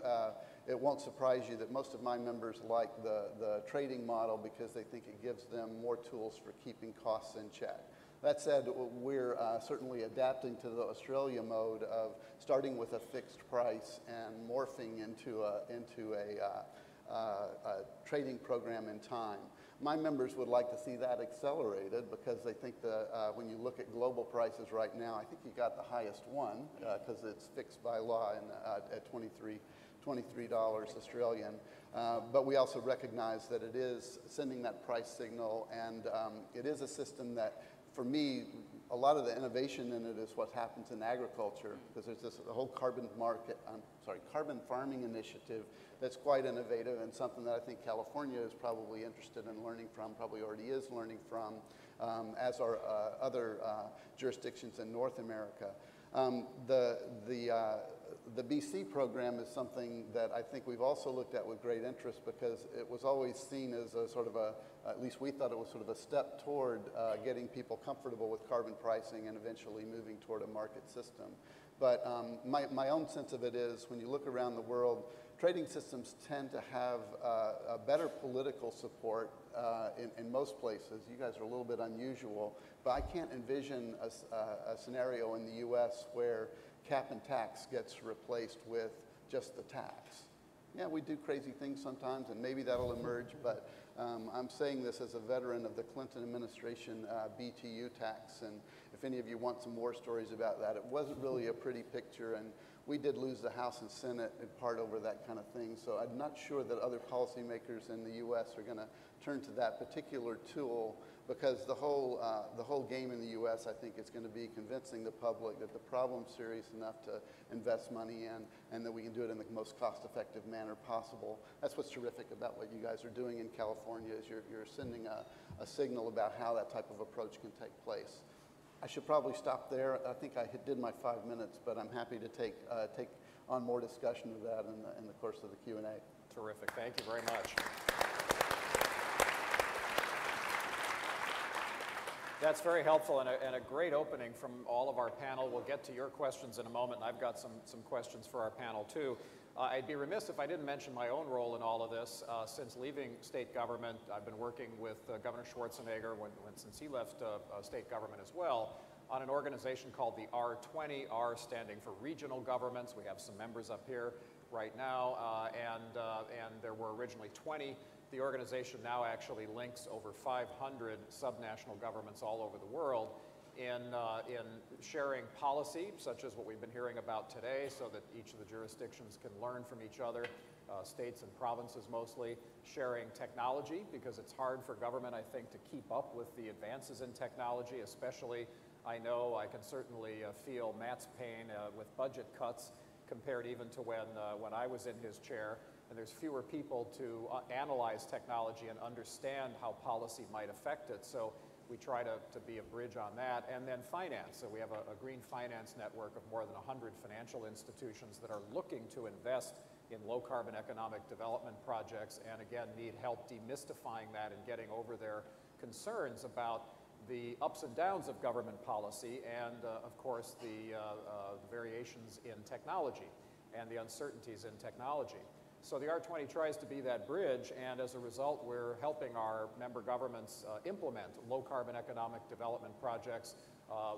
it won't surprise you that most of my members like the trading model because they think it gives them more tools for keeping costs in check. That said, we're certainly adapting to the Australia mode of starting with a fixed price and morphing into a trading program in time. My members would like to see that accelerated because they think that when you look at global prices right now, I think you got the highest one because it's fixed by law at $23 Australian. But we also recognize that it is sending that price signal, and it is a system that, for me, a lot of the innovation in it is what happens in agriculture, because there's this whole carbon farming initiative that's quite innovative and something that I think California is probably interested in learning from, probably already is learning from, as are other jurisdictions in North America. The BC program is something that I think we've also looked at with great interest because it was always seen as a sort of at least we thought it was sort of a step toward getting people comfortable with carbon pricing and eventually moving toward a market system. But my own sense of it is when you look around the world, trading systems tend to have a better political support in most places. You guys are a little bit unusual, but I can't envision a scenario in the US where cap and tax gets replaced with just the tax. Yeah, we do crazy things sometimes, and maybe that'll emerge, but I'm saying this as a veteran of the Clinton administration BTU tax, and if any of you want some more stories about that, it wasn't really a pretty picture, and we did lose the House and Senate in part over that kind of thing, so I'm not sure that other policymakers in the US are going to turn to that particular tool, because the whole game in the US, I think, is going to be convincing the public that the problem's serious enough to invest money in, and that we can do it in the most cost-effective manner possible. That's what's terrific about what you guys are doing in California, is you're sending a signal about how that type of approach can take place. I should probably stop there. I think I did my 5 minutes, but I'm happy to take on more discussion of that in the course of the Q&A. Terrific. Thank you very much. That's very helpful and a great opening from all of our panel. We'll get to your questions in a moment, and I've got some questions for our panel too. I'd be remiss if I didn't mention my own role in all of this. Since leaving state government, I've been working with Governor Schwarzenegger since he left state government as well, on an organization called the R20, R standing for regional governments. We have some members up here right now, and there were originally 20. The organization now actually links over 500 subnational governments all over the world in sharing policy, such as what we've been hearing about today, so that each of the jurisdictions can learn from each other, states and provinces mostly, sharing technology, because it's hard for government, I think, to keep up with the advances in technology, especially, I know I can certainly feel Matt's pain with budget cuts compared even to when I was in his chair. And there's fewer people to analyze technology and understand how policy might affect it. So we try to be a bridge on that. And then finance. So we have a green finance network of more than 100 financial institutions that are looking to invest in low carbon economic development projects, and again need help demystifying that and getting over their concerns about the ups and downs of government policy and of course the variations in technology and the uncertainties in technology. So the R20 tries to be that bridge, and as a result, we're helping our member governments implement low-carbon economic development projects.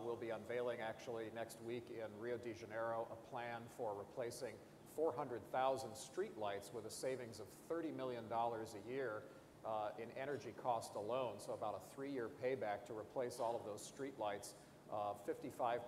We'll be unveiling, actually, next week in Rio de Janeiro, a plan for replacing 400,000 streetlights with a savings of $30 million a year in energy cost alone, so about a 3-year payback to replace all of those streetlights. 55%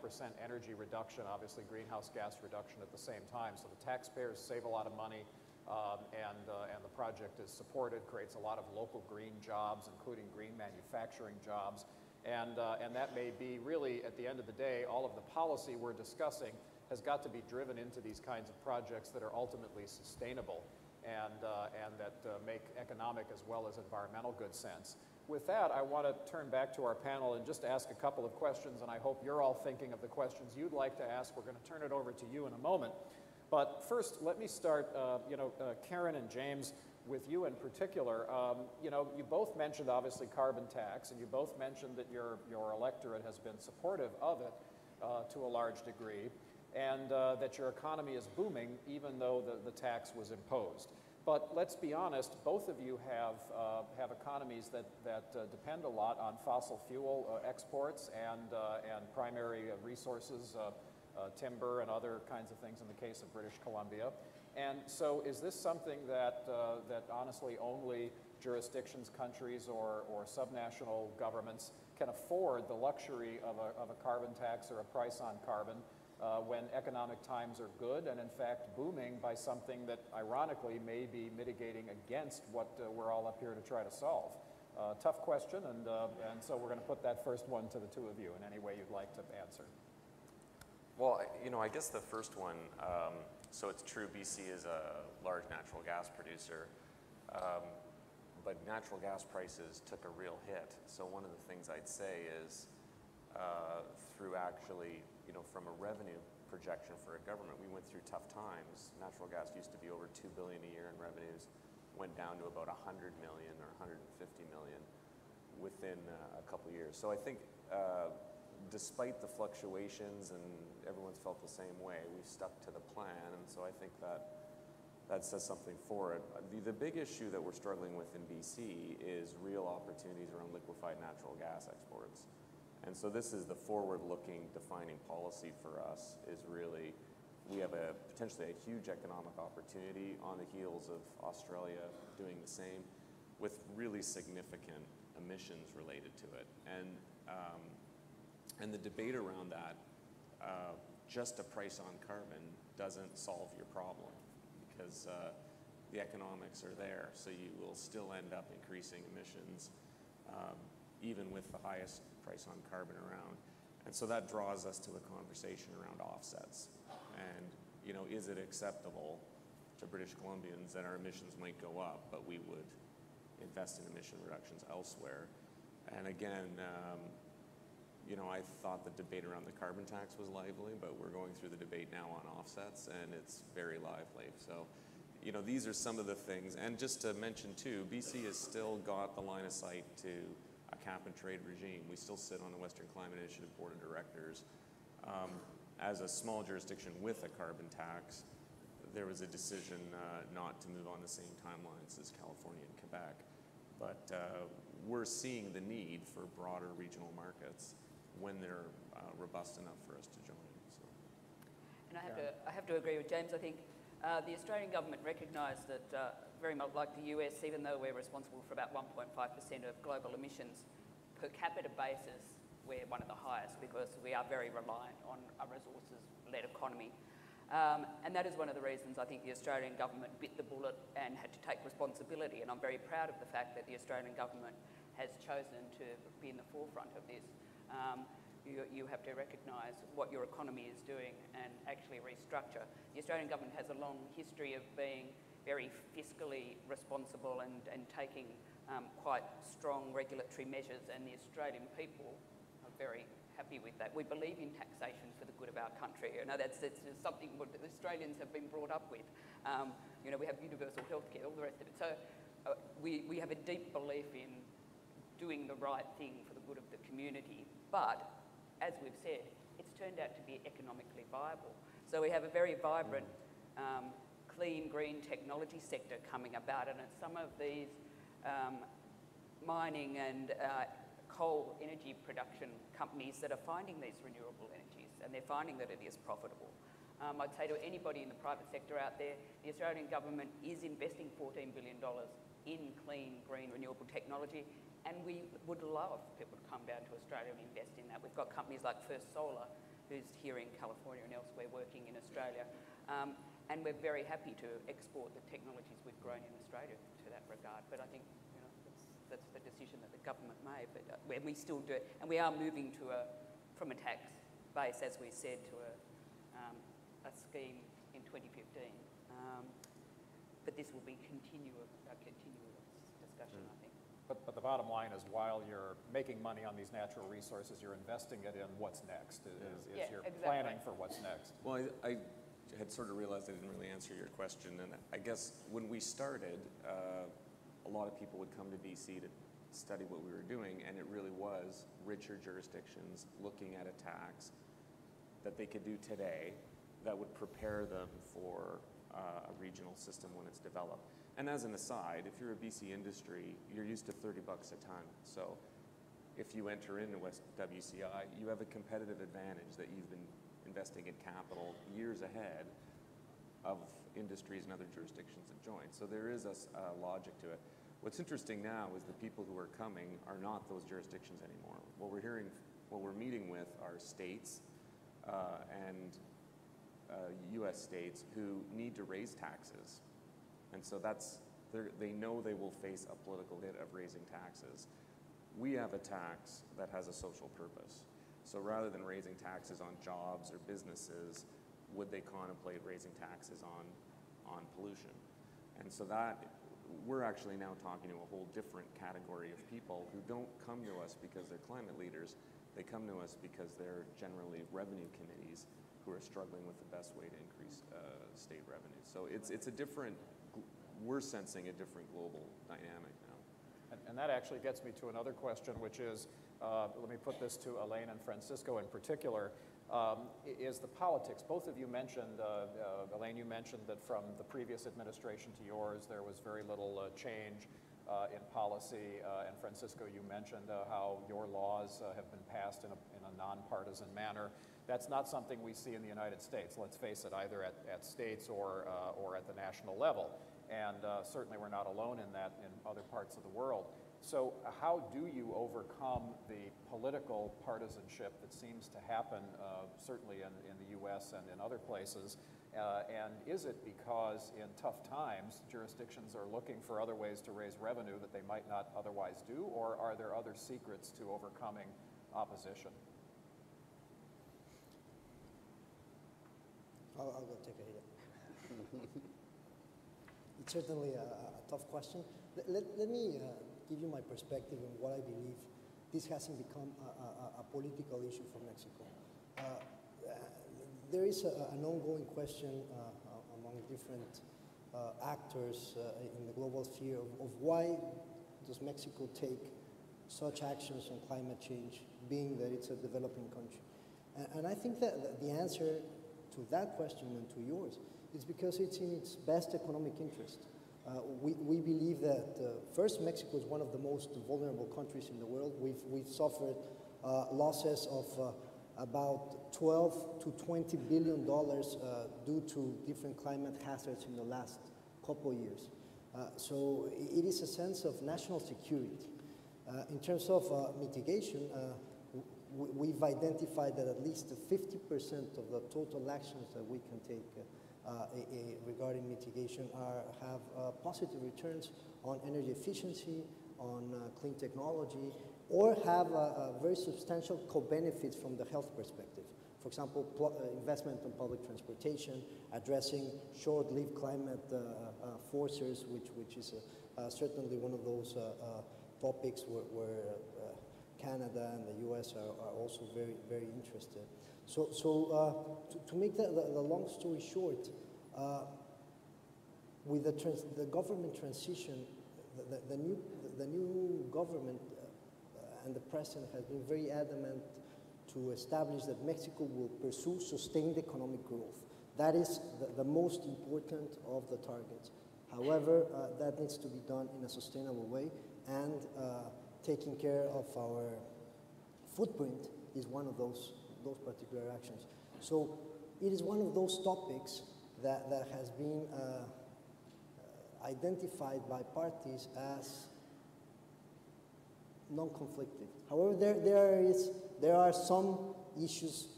energy reduction, obviously greenhouse gas reduction at the same time, so the taxpayers save a lot of money. And the project is supported, creates a lot of local green jobs, including green manufacturing jobs. And that may be really, at the end of the day, all of the policy we're discussing has got to be driven into these kinds of projects that are ultimately sustainable and that make economic as well as environmental good sense. with that, I want to turn back to our panel and just ask a couple of questions, and I hope you're all thinking of the questions you'd like to ask. We're going to turn it over to you in a moment. But first, let me start, Karen and James, with you in particular. You both mentioned, obviously, carbon tax, and you both mentioned that your electorate has been supportive of it to a large degree, and that your economy is booming even though the tax was imposed. But let's be honest, both of you have economies that depend a lot on fossil fuel exports and primary resources, timber and other kinds of things in the case of British Columbia. And so is this something that honestly only jurisdictions, countries, or subnational governments can afford the luxury of a carbon tax or a price on carbon when economic times are good and in fact booming by something that ironically may be mitigating against what we're all up here to try to solve? Tough question, and so we're going to put that first one to the two of you in any way you'd like to answer. Well, I guess the first one, so it's true BC is a large natural gas producer, but natural gas prices took a real hit. So one of the things I'd say is through actually, from a revenue projection for a government, we went through tough times. Natural gas used to be over $2 billion a year in revenues, went down to about $100 million or $150 million within a couple of years. So I think despite the fluctuations, and everyone's felt the same way, we've stuck to the plan, and so I think that says something for it. The big issue that we're struggling with in BC is real opportunities around liquefied natural gas exports. And so this is the forward-looking defining policy for us, is really, we have potentially a huge economic opportunity on the heels of Australia doing the same with really significant emissions related to it. And the debate around that, just a price on carbon doesn't solve your problem, because the economics are there, so you will still end up increasing emissions even with the highest price on carbon around. And so that draws us to the conversation around offsets. And is it acceptable to British Columbians that our emissions might go up, but we would invest in emission reductions elsewhere? And again, I thought the debate around the carbon tax was lively, but we're going through the debate now on offsets, and it's very lively. So, these are some of the things. And just to mention too, BC has still got the line of sight to a cap and trade regime. We still sit on the Western Climate Initiative Board of Directors. As a small jurisdiction with a carbon tax, there was a decision not to move on the same timelines as California and Quebec. But we're seeing the need for broader regional markets when they're robust enough for us to join. So. And I have to agree with James. I think the Australian government recognised that very much like the US, even though we're responsible for about 1.5% of global emissions, per capita basis, we're one of the highest because we are very reliant on a resources-led economy. And that is one of the reasons I think the Australian government bit the bullet and had to take responsibility. And I'm very proud of the fact that the Australian government has chosen to be in the forefront of this. You have to recognise what your economy is doing and actually restructure. The Australian government has a long history of being very fiscally responsible and taking quite strong regulatory measures, and the Australian people are very happy with that. We believe in taxation for the good of our country. That's something that Australians have been brought up with. We have universal healthcare, all the rest of it. So we have a deep belief in doing the right thing for the good of the community. But, as we've said, it's turned out to be economically viable. So we have a very vibrant, clean, green technology sector coming about, and it's some of these mining and coal energy production companies that are finding these renewable energies, and they're finding that it is profitable. I'd say to anybody in the private sector out there, the Australian government is investing $14 billion in clean, green, renewable technology, and we would love people to come down to Australia and invest in that. We've got companies like First Solar, who's here in California and elsewhere working in Australia, and we're very happy to export the technologies we've grown in Australia to that regard. But I think that's the decision that the government made. But we still do it, and we are moving from a tax base, as we said, to a scheme in 2015. But this will be a continuous discussion, I think. But the bottom line is, while you're making money on these natural resources, you're investing it in what's next. You're planning for what's next. Well, I had sort of realized I didn't really answer your question, and I guess when we started, a lot of people would come to BC to study what we were doing, and it really was richer jurisdictions looking at a tax that they could do today that would prepare them for a regional system when it's developed. And as an aside, if you're a BC industry, you're used to $30 a ton. So if you enter into West WCI, you have a competitive advantage that you've been investing in capital years ahead of industries and other jurisdictions that join. So there is a logic to it. What's interesting now is the people who are coming are not those jurisdictions anymore. What we're meeting with are states and U.S. states who need to raise taxes. And so they know they will face a political hit of raising taxes. We have a tax that has a social purpose. So rather than raising taxes on jobs or businesses, would they contemplate raising taxes on pollution? And so we're actually now talking to a whole different category of people who don't come to us because they're climate leaders. They come to us because they're generally revenue committees who are struggling with the best way to increase state revenue. So it's a different, we're sensing a different global dynamic now. And that actually gets me to another question, which is, let me put this to Alain and Francisco in particular, is the politics. Both of you mentioned, Alain, you mentioned that from the previous administration to yours, there was very little change in policy, and Francisco, you mentioned how your laws have been passed in a nonpartisan manner. That's not something we see in the United States, let's face it, either at states or at the national level. And certainly we're not alone in that in other parts of the world. So how do you overcome the political partisanship that seems to happen, certainly in the U.S. and in other places? And is it because in tough times, jurisdictions are looking for other ways to raise revenue that they might not otherwise do, or are there other secrets to overcoming opposition? I'll go take a hit. It's certainly a tough question. Let me give you my perspective on what I believe this hasn't become a political issue for Mexico. There is an ongoing question among different actors in the global sphere of why does Mexico take such actions on climate change, being that it's a developing country. And I think that the answer to that question and to yours is because it's in its best economic interest. We believe that first, Mexico is one of the most vulnerable countries in the world. We've suffered losses of about $12 to $20 billion due to different climate hazards in the last couple years. So it is a sense of national security. In terms of mitigation, we've identified that at least 50% of the total actions that we can take regarding mitigation have positive returns on energy efficiency, on clean technology, or have very substantial co-benefits from the health perspective. For example, investment in public transportation, addressing short-lived climate forcers, which is certainly one of those topics where Canada and the U.S. are also very, very interested. So to make the long story short, with the government transition, the new government and the president has been very adamant to establish that Mexico will pursue sustained economic growth. That is the most important of the targets. However, that needs to be done in a sustainable way, and taking care of our footprint is one of those particular actions. So it is one of those topics that has been identified by parties as non-conflictive. However, there are some issues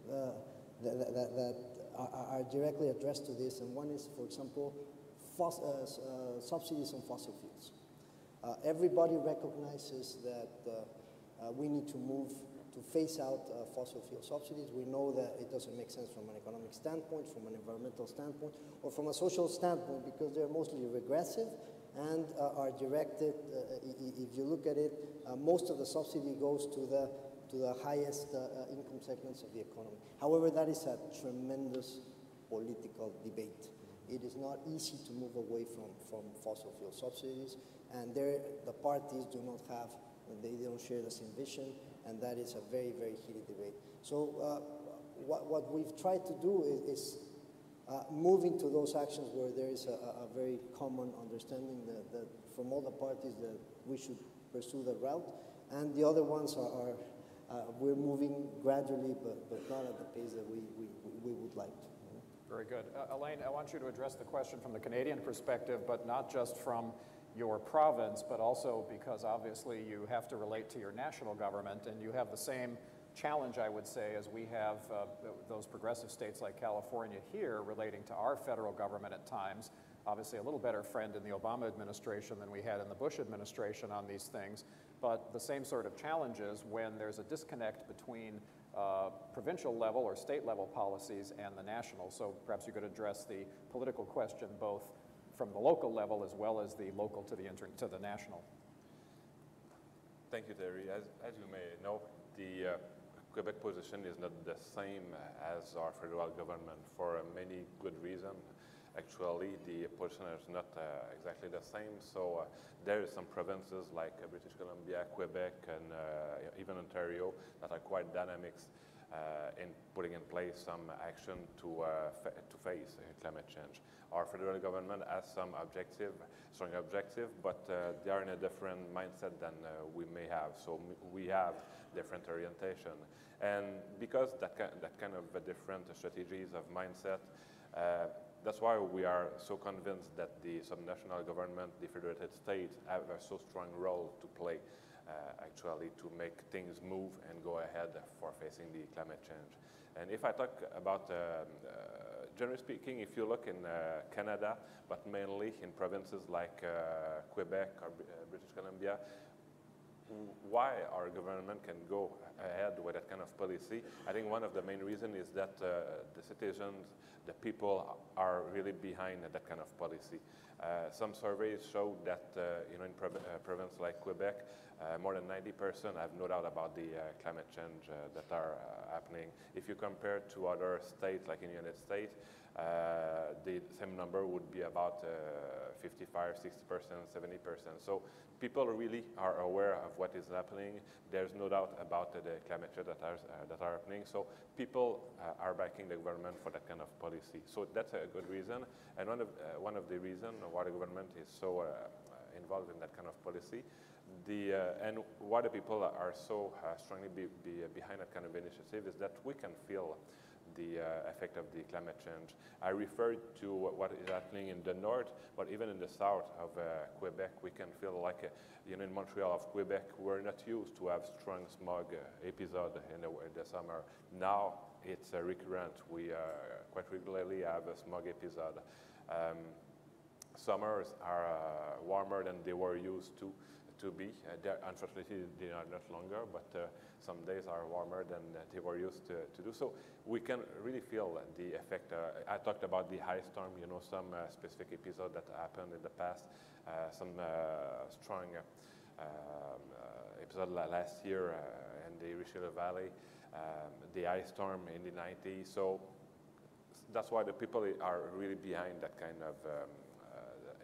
that are directly addressed to this, and one is, for example, subsidies on fossil fuels. Everybody recognizes that we need to move phase out fossil fuel subsidies. We know that it doesn't make sense from an economic standpoint, from an environmental standpoint, or from a social standpoint, because they're mostly regressive and are directed, if you look at it, most of the subsidy goes to the highest income segments of the economy. However, that is a tremendous political debate. It is not easy to move away from fossil fuel subsidies, and the parties do not have, they don't share the same vision, and that is a very, very heated debate. So what we've tried to do is move into those actions where there is a very common understanding that from all the parties that we should pursue the route, and the other ones are we're moving gradually, but not at the pace that we would like to. Very good. Alain, I want you to address the question from the Canadian perspective, but not just from your province, but also because obviously you have to relate to your national government, and you have the same challenge, I would say, as we have those progressive states like California here relating to our federal government at times. Obviously a little better friend in the Obama administration than we had in the Bush administration on these things, but the same sort of challenges when there's a disconnect between provincial level or state level policies and the national. So perhaps you could address the political question both from the local level as well as the local to the national. Thank you, Terry. As you may know, the Quebec position is not the same as our federal government for many good reasons. Actually, the position is not exactly the same. So there are some provinces like British Columbia, Quebec, and even Ontario that are quite dynamic in putting in place some action to face climate change. Our federal government has some strong objective, but they are in a different mindset than we may have. So we have different orientation. And because that kind of different strategies of mindset, that's why we are so convinced that the subnational government, the federated states, have a so strong role to play, actually, to make things move and go ahead for facing the climate change. And if I talk about, generally speaking, if you look in Canada, but mainly in provinces like Quebec or British Columbia, why our government can go ahead with that kind of policy, I think one of the main reasons is that the citizens, the people are really behind that kind of policy. Some surveys show that in province like Quebec, more than 90% have no doubt about the climate change that are happening. If you compare to other states like in the United States, the same number would be about 55, 60%, 70%. So people really are aware of what is happening. There's no doubt about the climate change that are happening. So people are backing the government for that kind of policy. So that's a good reason. And one of the reasons why the government is so involved in that kind of policy, and why the people are so strongly behind that kind of initiative is that we can feel the effect of the climate change. I referred to what is happening in the north, but even in the south of Quebec, we can feel like, in Montreal of Quebec, we're not used to have strong smog episode in the summer. Now it's recurrent. We quite regularly have a smog episode. Summers are warmer than they were used to be. Unfortunately, they are not longer, but some days are warmer than they were used to do. So we can really feel the effect. I talked about the high storm, some specific episode that happened in the past, some strong episode last year in the Richelieu Valley, the ice storm in the 90s. So that's why the people are really behind that kind of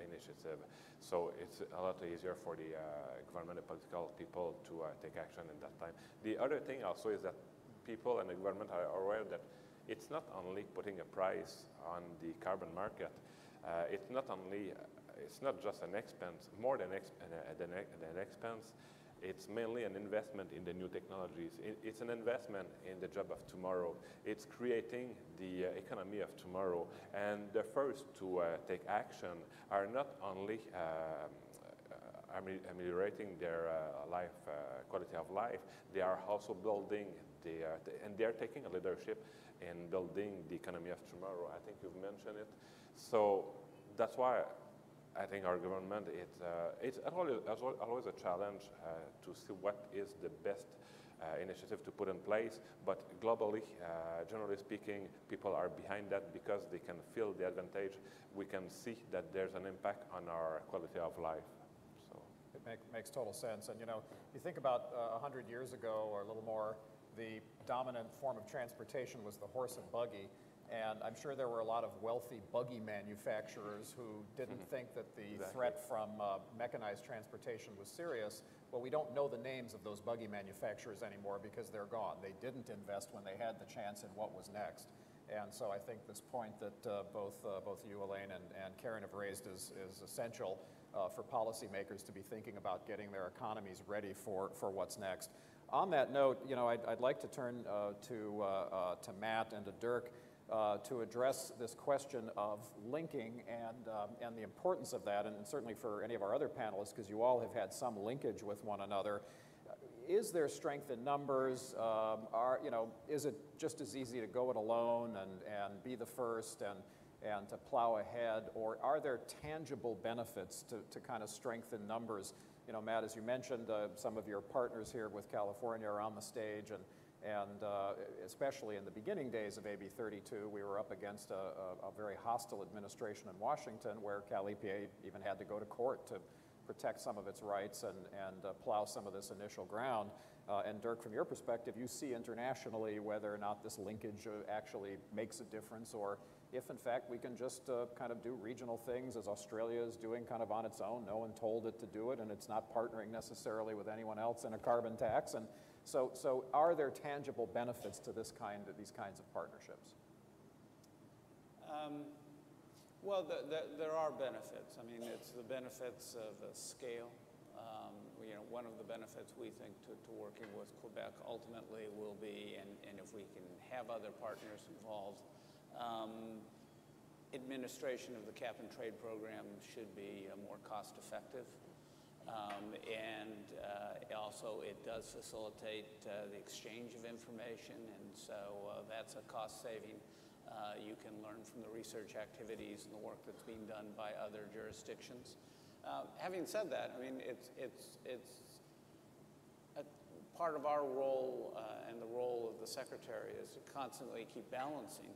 initiative. So it's a lot easier for the government and political people to take action in that time. The other thing also is that people and the government are aware that it's not only putting a price on the carbon market. It's not just an expense, more than an expense. It's mainly an investment in the new technologies. It's an investment in the job of tomorrow. It's creating the economy of tomorrow. And the first to take action are not only ameliorating their quality of life, they are also building, and they're taking a leadership in building the economy of tomorrow. I think you've mentioned it. So that's why I think our government, it's always a challenge to see what is the best initiative to put in place, but globally, generally speaking, people are behind that because they can feel the advantage. We can see that there's an impact on our quality of life. So it makes total sense. And you know, you think about 100 years ago or a little more, the dominant form of transportation was the horse and buggy. And I'm sure there were a lot of wealthy buggy manufacturers who didn't think that the threat from mechanized transportation was serious. Well, we don't know the names of those buggy manufacturers anymore because they're gone. They didn't invest when they had the chance in what was next. And so I think this point that both you, Alain, and Karen have raised is essential for policymakers to be thinking about getting their economies ready for what's next. On that note, you know, I'd like to turn to Matt and to Dirk to address this question of linking and the importance of that, and certainly for any of our other panelists, because you all have had some linkage with one another. Is there strength in numbers? You know, is it just as easy to go it alone and be the first and to plow ahead, or are there tangible benefits to kind of strengthen numbers? You know, Matt, as you mentioned, some of your partners here with California are on the stage, and especially in the beginning days of AB 32, we were up against a very hostile administration in Washington where Cal EPA even had to go to court to protect some of its rights and plow some of this initial ground. And Dirk, from your perspective, you see internationally whether or not this linkage actually makes a difference, or if in fact we can just kind of do regional things as Australia is doing kind of on its own. No one told it to do it, and it's not partnering necessarily with anyone else in a carbon tax. And so are there tangible benefits to these kinds of partnerships? Well, there are benefits. I mean, it's the benefits of scale. You know, one of the benefits we think to working with Quebec ultimately will be, and if we can have other partners involved, administration of the cap and trade program should be more cost effective. And also it does facilitate the exchange of information, and so that's a cost saving. You can learn from the research activities and the work that's being done by other jurisdictions. Having said that, I mean, it's a part of our role and the role of the Secretary is to constantly keep balancing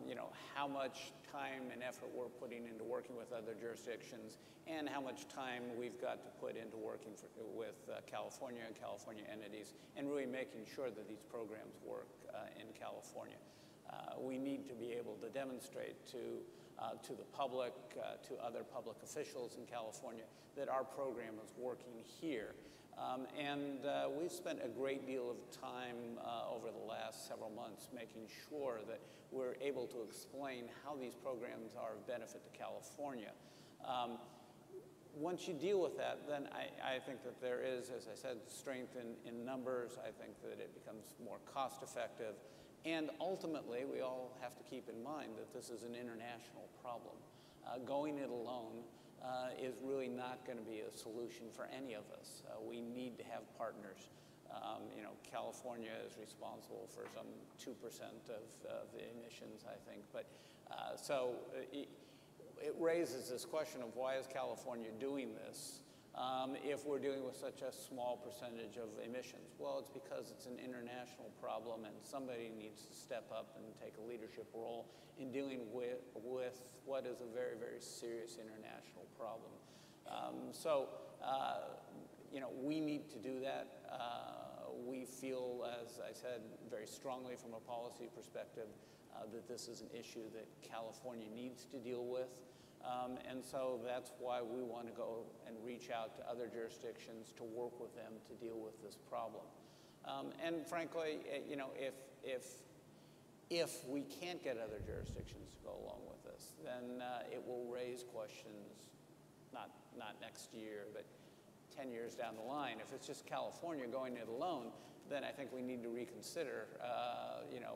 you know, how much time and effort we're putting into working with other jurisdictions and how much time we've got to put into working with California and California entities and really making sure that these programs work in California. We need to be able to demonstrate to the public, to other public officials in California, that our program is working here. And we've spent a great deal of time over the last several months making sure that we're able to explain how these programs are of benefit to California. Once you deal with that, then I think that there is, as I said, strength in numbers. I think that it becomes more cost effective. And ultimately, we all have to keep in mind that this is an international problem. Going it alone is really not going to be a solution for any of us. We need to have partners. You know, California is responsible for some 2% of the emissions, I think. But so it raises this question of why is California doing this if we're dealing with such a small percentage of emissions? Well, it's because it's an international problem, and somebody needs to step up and take a leadership role in dealing with what is a very, very serious international problem. You know, we need to do that. We feel, as I said, very strongly from a policy perspective that this is an issue that California needs to deal with. And so that's why we want to go and reach out to other jurisdictions to work with them to deal with this problem. And frankly, you know, if we can't get other jurisdictions to go along with this, then it will raise questions, not next year, but 10 years down the line. If it's just California going it alone, then I think we need to reconsider, you know,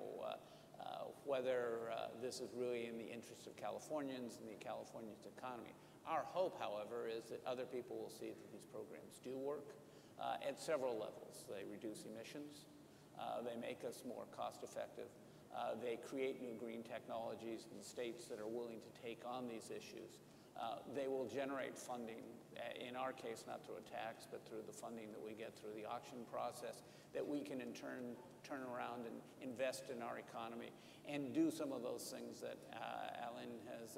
whether this is really in the interest of Californians and the Californians' economy. Our hope, however, is that other people will see that these programs do work at several levels. They reduce emissions, they make us more cost effective, they create new green technologies in states that are willing to take on these issues, they will generate funding, in our case, not through a tax, but through the funding that we get through the auction process, that we can in turn turn around and invest in our economy and do some of those things that Alain has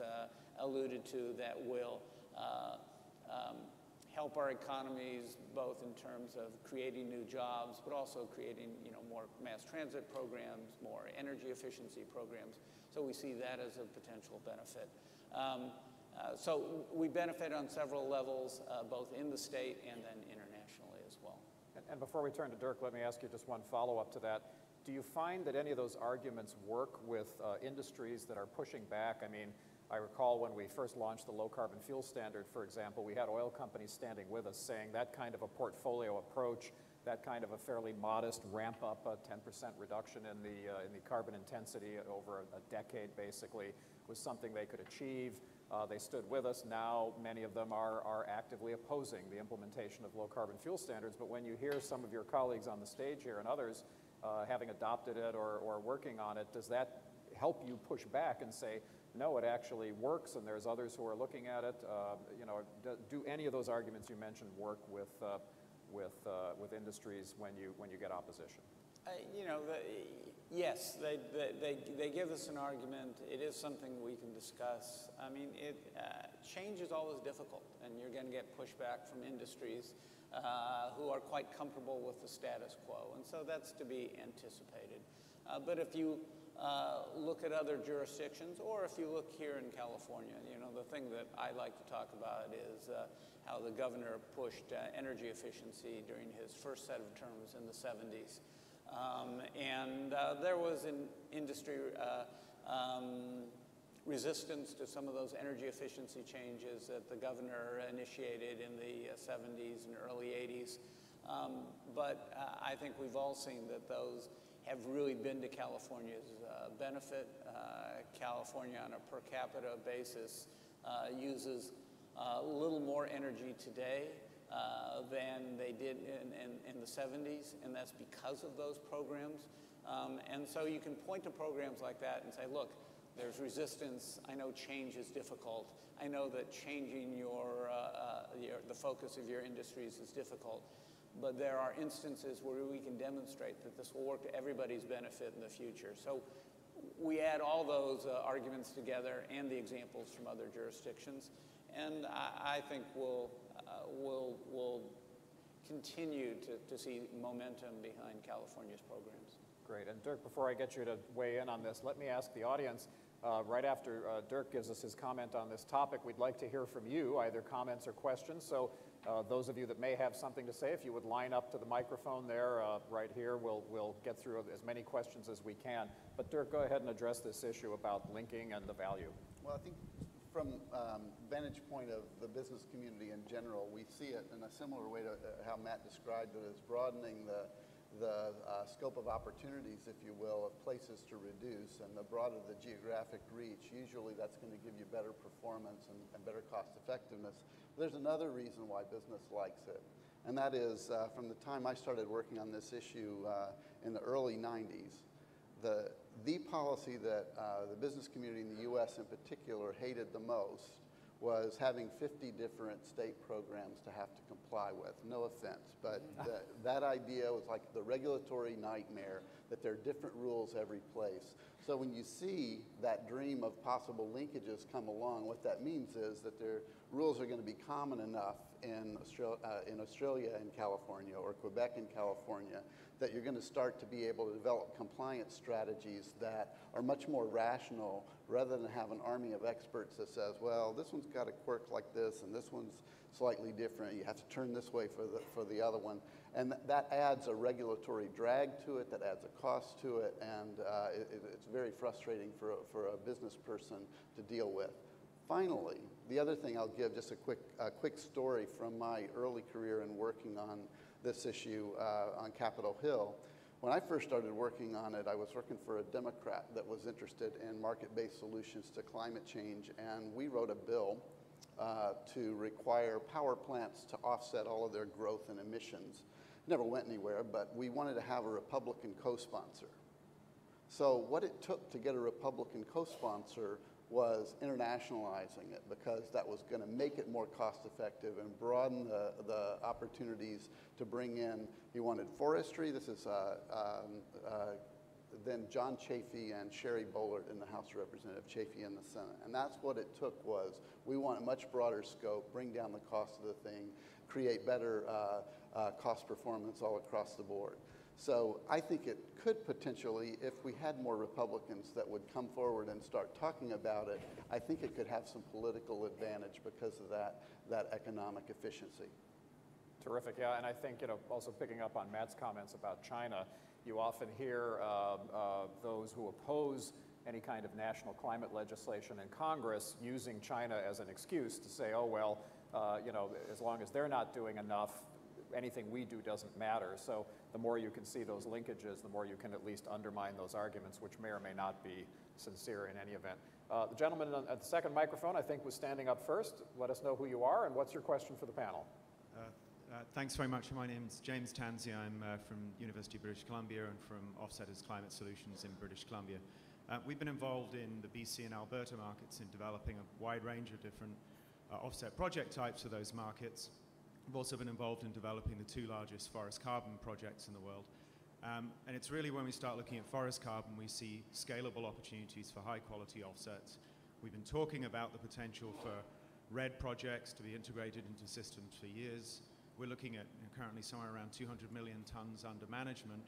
alluded to that will help our economies both in terms of creating new jobs, but also creating more mass transit programs, more energy efficiency programs. So we see that as a potential benefit. So we benefit on several levels, both in the state and then internationally as well. And before we turn to Dirk, let me ask you just one follow-up to that. Do you find that any of those arguments work with industries that are pushing back? I mean, I recall when we first launched the low-carbon fuel standard, for example, we had oil companies standing with us saying that kind of a portfolio approach, that kind of a fairly modest ramp-up, a 10% reduction in the carbon intensity over a decade, basically, was something they could achieve. They stood with us. Now, many of them are actively opposing the implementation of low-carbon fuel standards. But when you hear some of your colleagues on the stage here and others having adopted it or working on it, does that help you push back and say, no, it actually works, and there's others who are looking at it? Do any of those arguments you mentioned work with industries when you get opposition? Yes, they give us an argument. It is something we can discuss. I mean, change is always difficult, and you're going to get pushback from industries who are quite comfortable with the status quo, and so that's to be anticipated. But if you look at other jurisdictions, or if you look here in California, the thing that I like to talk about is how the governor pushed energy efficiency during his first set of terms in the 70s. And there was an industry resistance to some of those energy efficiency changes that the governor initiated in the 70s and early 80s. But I think we've all seen that those have really been to California's benefit. California, on a per capita basis, uses a little more energy today than they did in the 70s, and that's because of those programs. And so you can point to programs like that and say, look, there's resistance. I know change is difficult. I know that changing the focus of your industries is difficult. But there are instances where we can demonstrate that this will work to everybody's benefit in the future. So we add all those arguments together and the examples from other jurisdictions, and I think we'll continue to see momentum behind California's programs. Great. And Dirk, before I get you to weigh in on this, let me ask the audience, right after Dirk gives us his comment on this topic, we'd like to hear from you, either comments or questions. So those of you that may have something to say, if you would line up to the microphone there right here, we'll get through as many questions as we can. But Dirk, go ahead and address this issue about linking and the value. Well, I think from vantage point of the business community in general, we see it in a similar way to how Matt described it, as broadening the scope of opportunities, if you will, of places to reduce, and the broader the geographic reach, usually that's going to give you better performance and better cost effectiveness. There's another reason why business likes it, and that is from the time I started working on this issue in the early 90s, the policy that the business community in the U.S. in particular hated the most was having 50 different state programs to have to comply with. No offense, but that idea was like the regulatory nightmare, that there are different rules every place. So when you see that dream of possible linkages come along, what that means is that their rules are going to be common enough in Australia and California, or Quebec and California, that you're going to start to be able to develop compliance strategies that are much more rational, rather than have an army of experts that says, well, this one's got a quirk like this, and this one's slightly different. You have to turn this way for the other one. And that adds a regulatory drag to it, that adds a cost to it, and it's very frustrating for a business person to deal with. Finally, the other thing I'll give, just a quick story from my early career in working on this issue on Capitol Hill. When I first started working on it, I was working for a Democrat that was interested in market-based solutions to climate change, and we wrote a bill to require power plants to offset all of their growth and emissions. Never went anywhere, but we wanted to have a Republican co-sponsor. So what it took to get a Republican co-sponsor was internationalizing it, because that was going to make it more cost effective and broaden the opportunities to bring in. He wanted forestry. This is then John Chafee and Sherry Bollard in the House of Representatives, Chafee in the Senate. And that's what it took. Was we want a much broader scope, bring down the cost of the thing, create better cost performance all across the board. So I think it could potentially, if we had more Republicans that would come forward and start talking about it, I think it could have some political advantage because of that economic efficiency. Terrific, yeah, and I think, also picking up on Matt's comments about China, you often hear those who oppose any kind of national climate legislation in Congress using China as an excuse to say, oh, well, as long as they're not doing enough, anything we do doesn't matter. So the more you can see those linkages, the more you can at least undermine those arguments, which may or may not be sincere in any event. The gentleman at the second microphone, I think, was standing up first. Let us know who you are and what's your question for the panel. Thanks very much. My name's James Tansey. I'm from University of British Columbia and from Offsetters Climate Solutions in British Columbia. We've been involved in the BC and Alberta markets in developing a wide range of different offset project types for those markets. We've also been involved in developing the two largest forest carbon projects in the world. And it's really when we start looking at forest carbon, we see scalable opportunities for high quality offsets. We've been talking about the potential for RED projects to be integrated into systems for years. We're looking at currently somewhere around 200 million tons under management.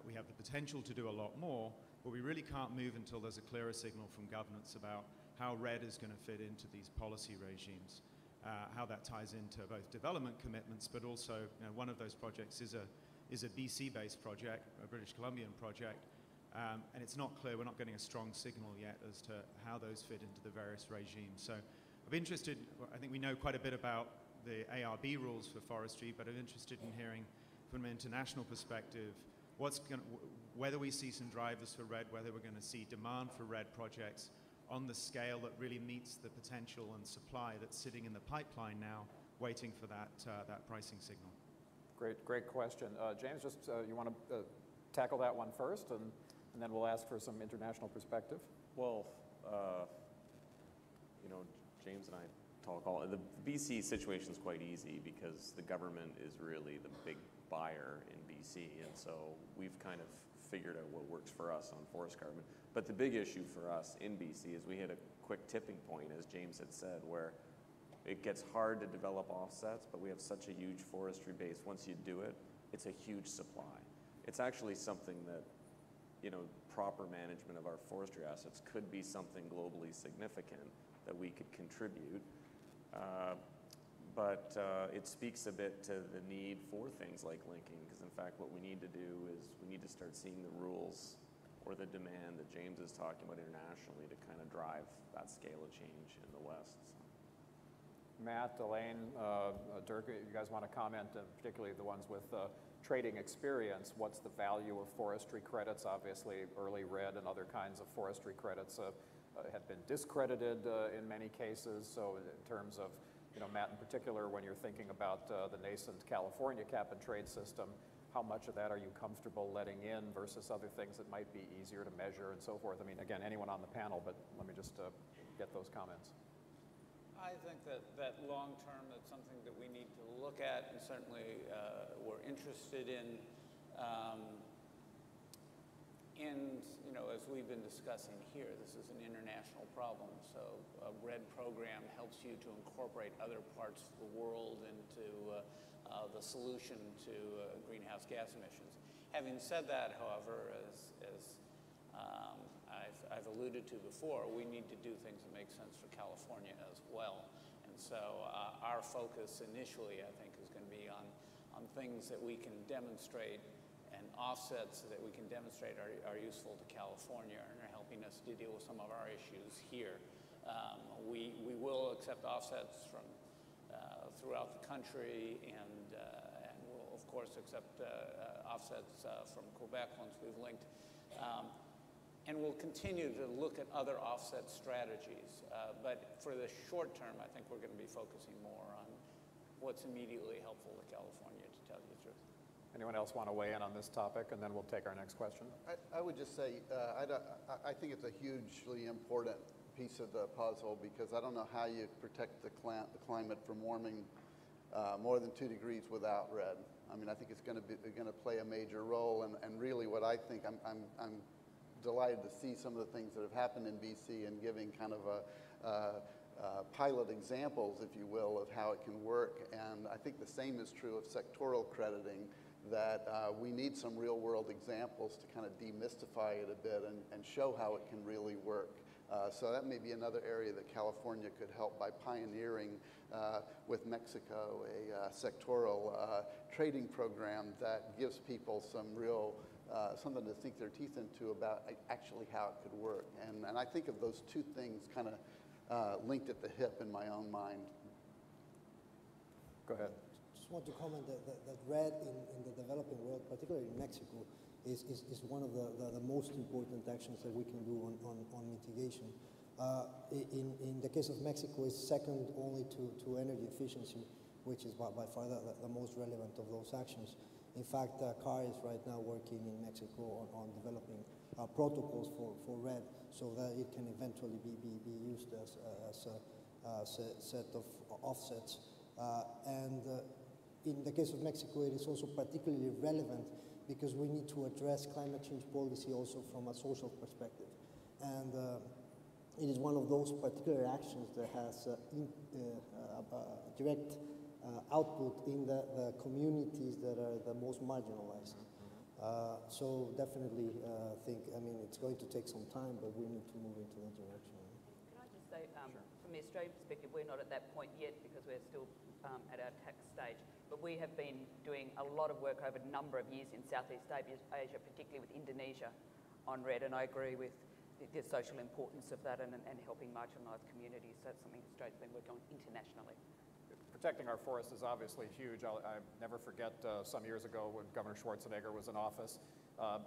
We have the potential to do a lot more, but we really can't move until there's a clearer signal from governments about how RED is going to fit into these policy regimes. How that ties into both development commitments, but also one of those projects is a BC-based project, a British Columbian project, and it's not clear, we're not getting a strong signal yet as to how those fit into the various regimes. So I'm interested, I think we know quite a bit about the ARB rules for forestry, but I'm interested in hearing from an international perspective whether we see some drivers for RED, whether we're going to see demand for RED projects on the scale that really meets the potential and supply that's sitting in the pipeline now, waiting for that pricing signal. Great question. James, just you want to tackle that one first, and then we'll ask for some international perspective. Well, James and I talk the BC situation is quite easy because the government is really the big buyer in BC, and so we've kind of figured out what works for us on forest carbon. But the big issue for us in BC is we hit a quick tipping point, as James had said, where it gets hard to develop offsets, but we have such a huge forestry base. Once you do it, it's a huge supply. It's actually something that, proper management of our forestry assets could be something globally significant that we could contribute. But it speaks a bit to the need for things like linking, because in fact what we need to do is we need to start seeing the rules or the demand that James is talking about internationally to kind of drive that scale of change in the West. So. Matt, Alain, Dirk, you guys want to comment, particularly the ones with trading experience? What's the value of forestry credits? Obviously, early RED and other kinds of forestry credits have been discredited in many cases. So in terms of, Matt in particular, when you're thinking about the nascent California cap and trade system, how much of that are you comfortable letting in versus other things that might be easier to measure and so forth? I mean, again, anyone on the panel, but let me just get those comments. I think that long term, that's something that we need to look at, and certainly we're interested in, as we've been discussing here, this is an international problem. So a RED program helps you to incorporate other parts of the world into the solution to greenhouse gas emissions. Having said that, however, as I've alluded to before, we need to do things that make sense for California as well. And so our focus initially, I think, is going to be on things that we can demonstrate and offsets that we can demonstrate are useful to California and are helping us to deal with some of our issues here. We will accept offsets from throughout the country, and we'll of course accept offsets from Quebec once we've linked. And we'll continue to look at other offset strategies. But for the short term, I think we're going to be focusing more on what's immediately helpful to California, to tell you the truth. Anyone else want to weigh in on this topic, and then we'll take our next question? I would just say, I think it's a hugely important piece of the puzzle, because I don't know how you protect the climate from warming more than 2 degrees without red. I mean, I think it's going to play a major role, and really what I think, I'm delighted to see some of the things that have happened in BC and giving kind of a pilot examples, if you will, of how it can work. And I think the same is true of sectoral crediting, that we need some real world examples to kind of demystify it a bit and show how it can really work. So that may be another area that California could help by pioneering with Mexico a sectoral trading program that gives people some real, something to sink their teeth into about actually how it could work. And I think of those two things kind of linked at the hip in my own mind. Go ahead. Just want to comment that red in the developing world, particularly in Mexico, is one of the most important actions that we can do on mitigation. In the case of Mexico, it's second only to energy efficiency, which is by far the most relevant of those actions. In fact, CAR is right now working in Mexico on developing protocols for red, so that it can eventually be used as a set of offsets. In the case of Mexico, it is also particularly relevant because we need to address climate change policy also from a social perspective. And it is one of those particular actions that has direct output in the communities that are the most marginalized. So definitely think, I mean, it's going to take some time, but we need to move into that direction. Can I just say, from the Australian perspective, we're not at that point yet because we're still at our tax stage. But we have been doing a lot of work over a number of years in Southeast Asia, particularly with Indonesia, on red. And I agree with the social importance of that and helping marginalised communities. That's something Australia's been working on internationally. Protecting our forests is obviously huge. I never forget some years ago when Governor Schwarzenegger was in office.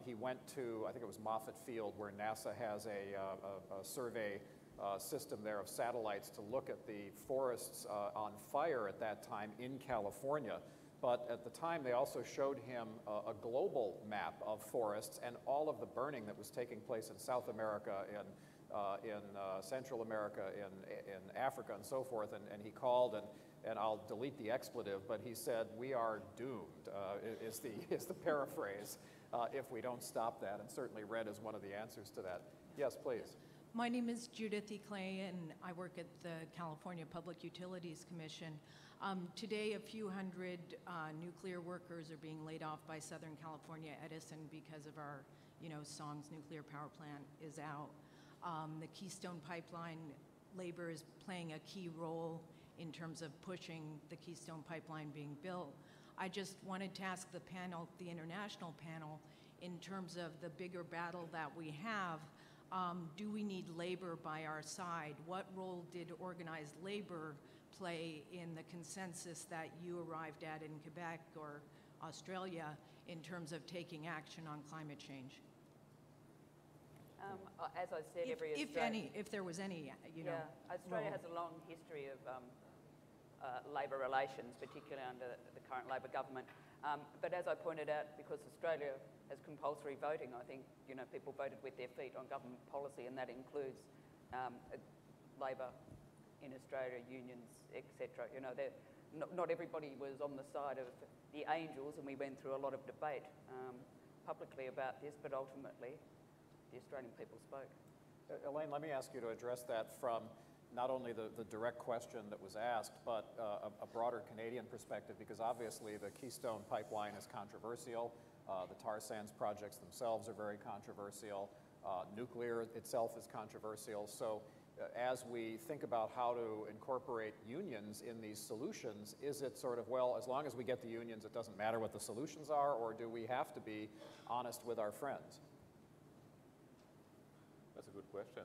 He went to, I think it was Moffett Field, where NASA has a survey system there of satellites to look at the forests on fire at that time in California. But at the time, they also showed him a global map of forests and all of the burning that was taking place in South America, in Central America, in Africa, and so forth. And he called, and I'll delete the expletive, but he said, "We are doomed," is the paraphrase, if we don't stop that. And certainly red is one of the answers to that. Yes, please. My name is Judith E. Clay, and I work at the California Public Utilities Commission. Today, a few hundred nuclear workers are being laid off by Southern California Edison because of our, Song's nuclear power plant is out. The Keystone Pipeline labor is playing a key role in terms of pushing the Keystone Pipeline being built. I just wanted to ask the panel, the international panel, in terms of the bigger battle that we have, do we need labor by our side? What role did organized labor play in the consensus that you arrived at in Quebec or Australia in terms of taking action on climate change? As I said, if there was any, Yeah, Australia has a long history of labour relations, particularly under the current Labor government. But as I pointed out, because Australia has compulsory voting, I think people voted with their feet on government policy, and that includes Labor in Australia, unions, etc. Not everybody was on the side of the Angels, and we went through a lot of debate publicly about this, but ultimately the Australian people spoke. Alain, let me ask you to address that from not only the direct question that was asked, but a broader Canadian perspective, because obviously the Keystone Pipeline is controversial. The tar sands projects themselves are very controversial. Nuclear itself is controversial. So as we think about how to incorporate unions in these solutions, is it sort of, well, as long as we get the unions, it doesn't matter what the solutions are, or do we have to be honest with our friends? That's a good question.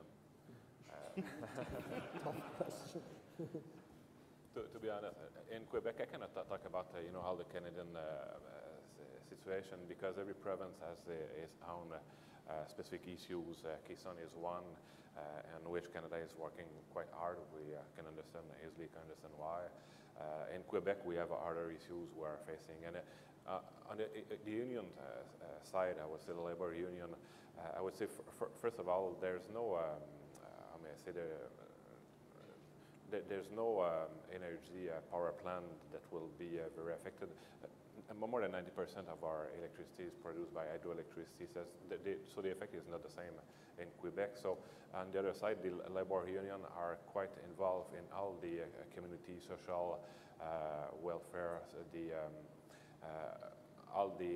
To be honest, in Quebec, I cannot talk about how the Canadian situation, because every province has its own specific issues. Keystone is one, and which Canada is working quite hard. We can easily understand why. In Quebec, we have other issues we're facing, and on the union side, I would say the labor union. I would say first of all, there's no say there's no energy power plant that will be very affected. More than 90% of our electricity is produced by hydroelectricity, so the effect is not the same in Quebec. So on the other side, the labor union are quite involved in all the community, social welfare, all the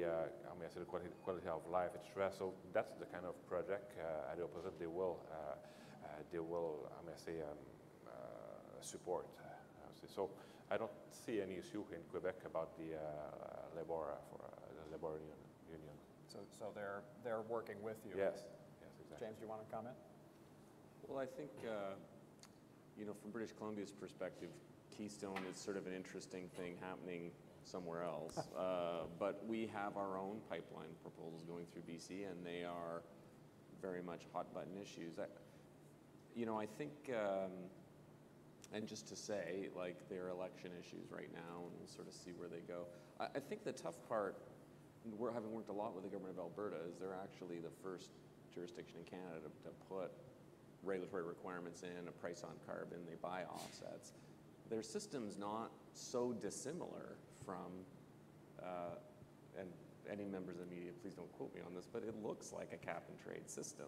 quality of life, etc. So that's the kind of project at the opposite they will support. So I don't see any issue in Quebec about the labor union. So they're working with you. Yes, yes, exactly. James, do you want to comment? Well, I think from British Columbia's perspective, Keystone is sort of an interesting thing happening somewhere else. But we have our own pipeline proposals going through BC, and they are very much hot-button issues. I think, and just to say, like, they're election issues right now, and we'll sort of see where they go. I think the tough part, having worked a lot with the government of Alberta, is they're actually the first jurisdiction in Canada to put regulatory requirements in, a price on carbon, they buy offsets. Their system's not so dissimilar from, and any members of the media, please don't quote me on this, but it looks like a cap and trade system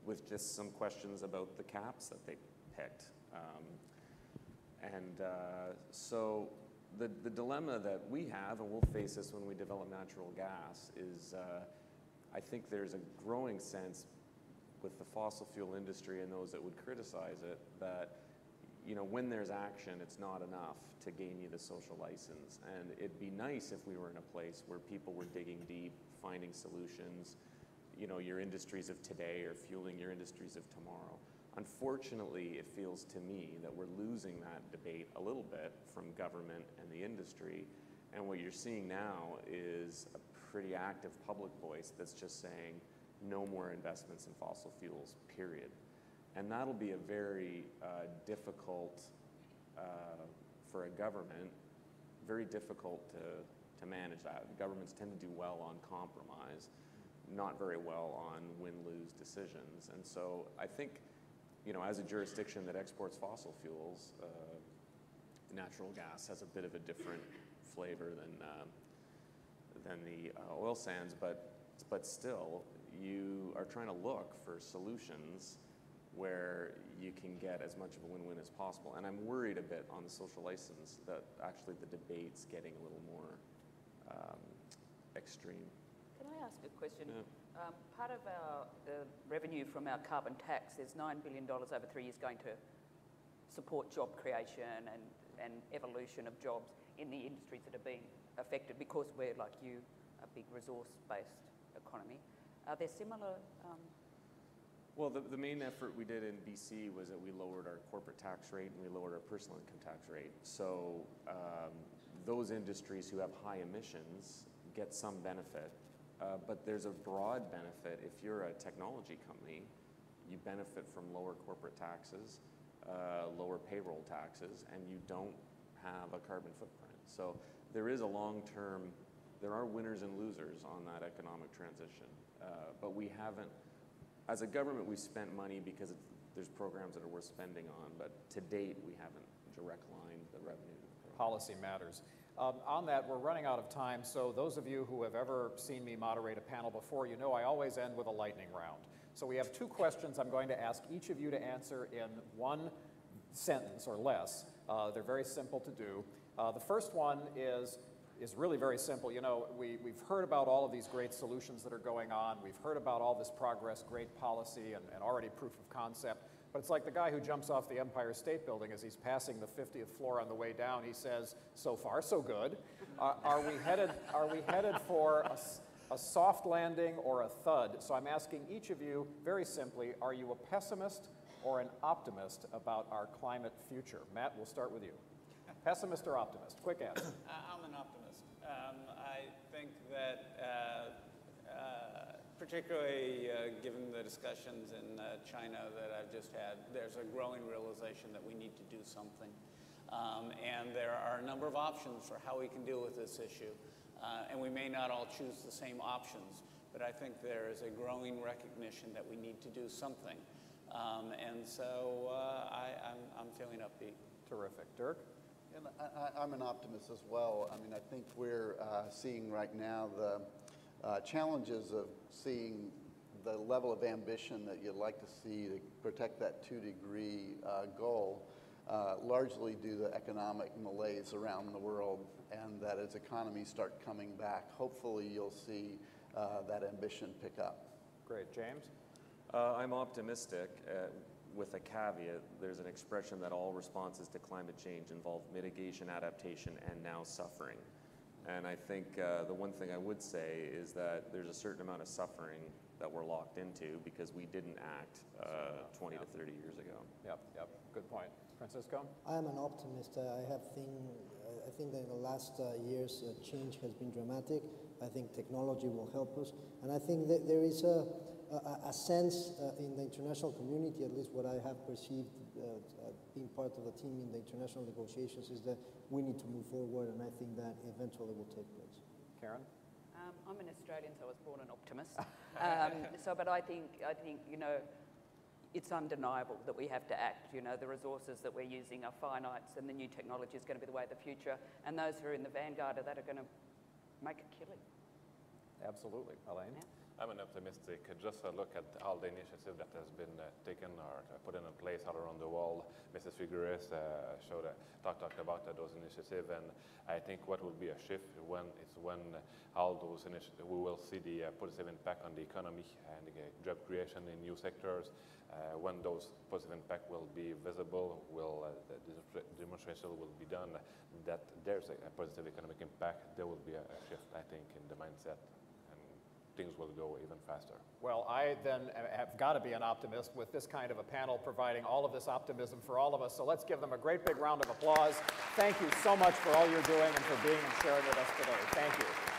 with just some questions about the caps that they picked. So the dilemma that we have, and we'll face this when we develop natural gas, is I think there's a growing sense with the fossil fuel industry and those that would criticize it that when there's action, it's not enough to gain you the social license. And it'd be nice if we were in a place where people were digging deep, finding solutions. Your industries of today are fueling your industries of tomorrow. Unfortunately, it feels to me that we're losing that debate a little bit from government and the industry. And what you're seeing now is a pretty active public voice that's just saying no more investments in fossil fuels, period. And that'll be a very difficult, for a government, very difficult to manage that. Governments tend to do well on compromise, not very well on win-lose decisions. And so I think, as a jurisdiction that exports fossil fuels, natural gas has a bit of a different flavor than the oil sands, but still, you are trying to look for solutions where you can get as much of a win-win as possible. And I'm worried a bit on the social license that actually the debate's getting a little more extreme. Can I ask a question? Yeah. Part of our revenue from our carbon tax, there's $9 billion over 3 years going to support job creation and evolution of jobs in the industries that are being affected because we're, like you, a big resource-based economy. Are there similar... Well, the main effort we did in BC was that we lowered our corporate tax rate and we lowered our personal income tax rate. So those industries who have high emissions get some benefit, but there's a broad benefit. If you're a technology company, you benefit from lower corporate taxes, lower payroll taxes, and you don't have a carbon footprint. So there is a long-term, there are winners and losers on that economic transition, but we haven't, as a government, we've spent money because there's programs that are worth spending on, but to date, we haven't direct lined the revenue. Policy matters. On that, we're running out of time, so those of you who have ever seen me moderate a panel before, you know I always end with a lightning round. So we have 2 questions I'm going to ask each of you to answer in 1 sentence or less. They're very simple to do. The first one is really very simple. We've heard about all of these great solutions that are going on. We've heard about all this progress, great policy, and already proof of concept. But it's like the guy who jumps off the Empire State Building as he's passing the 50th floor on the way down. He says, "So far, so good." Are we headed for a soft landing or a thud? So I'm asking each of you very simply, are you a pessimist or an optimist about our climate future? Matt, we'll start with you. Pessimist or optimist? Quick answer. I'm an optimist. I think that, particularly given the discussions in China that I've just had, there's a growing realization that we need to do something. And there are a number of options for how we can deal with this issue. And we may not all choose the same options, but I think there is a growing recognition that we need to do something. And so I'm feeling upbeat. Terrific. Dirk? And I'm an optimist as well. I mean, I think we're seeing right now the challenges of seeing the level of ambition that you'd like to see to protect that 2-degree goal, largely due to economic malaise around the world, and that as economies start coming back, hopefully you'll see that ambition pick up. Great. James? I'm optimistic. With a caveat, there's an expression that all responses to climate change involve mitigation, adaptation, and now suffering. And I think the one thing I would say is that there's a certain amount of suffering that we're locked into because we didn't act 20 to 30 years ago. Yep, yep. Good point. Francisco? I am an optimist. I think that in the last years, change has been dramatic. I think technology will help us. And I think that there is a sense in the international community, at least what I have perceived being part of the team in the international negotiations, is that we need to move forward, and I think that eventually will take place. Karen? I'm an Australian, so I was born an optimist. But I think you know, it's undeniable that we have to act. You know, the resources that we're using are finite, and the new technology is going to be the way of the future. And those who are in the vanguard of that are going to make a killing. Absolutely. Alain? Yeah. I'm an optimistic. Just look at all the initiative that has been taken or put in place all around the world. Mrs. Figueres talked about those initiatives, and I think what will be a shift when all those initiatives, we will see the positive impact on the economy and the job creation in new sectors. When those positive impact will be visible, the demonstration will be done that there's a positive economic impact. There will be a shift, I think, in the mindset. Things will go even faster. Well, I then have got to be an optimist with this kind of a panel providing all of this optimism for all of us. So let's give them a great big round of applause. Thank you so much for all you're doing and for being and sharing with us today. Thank you.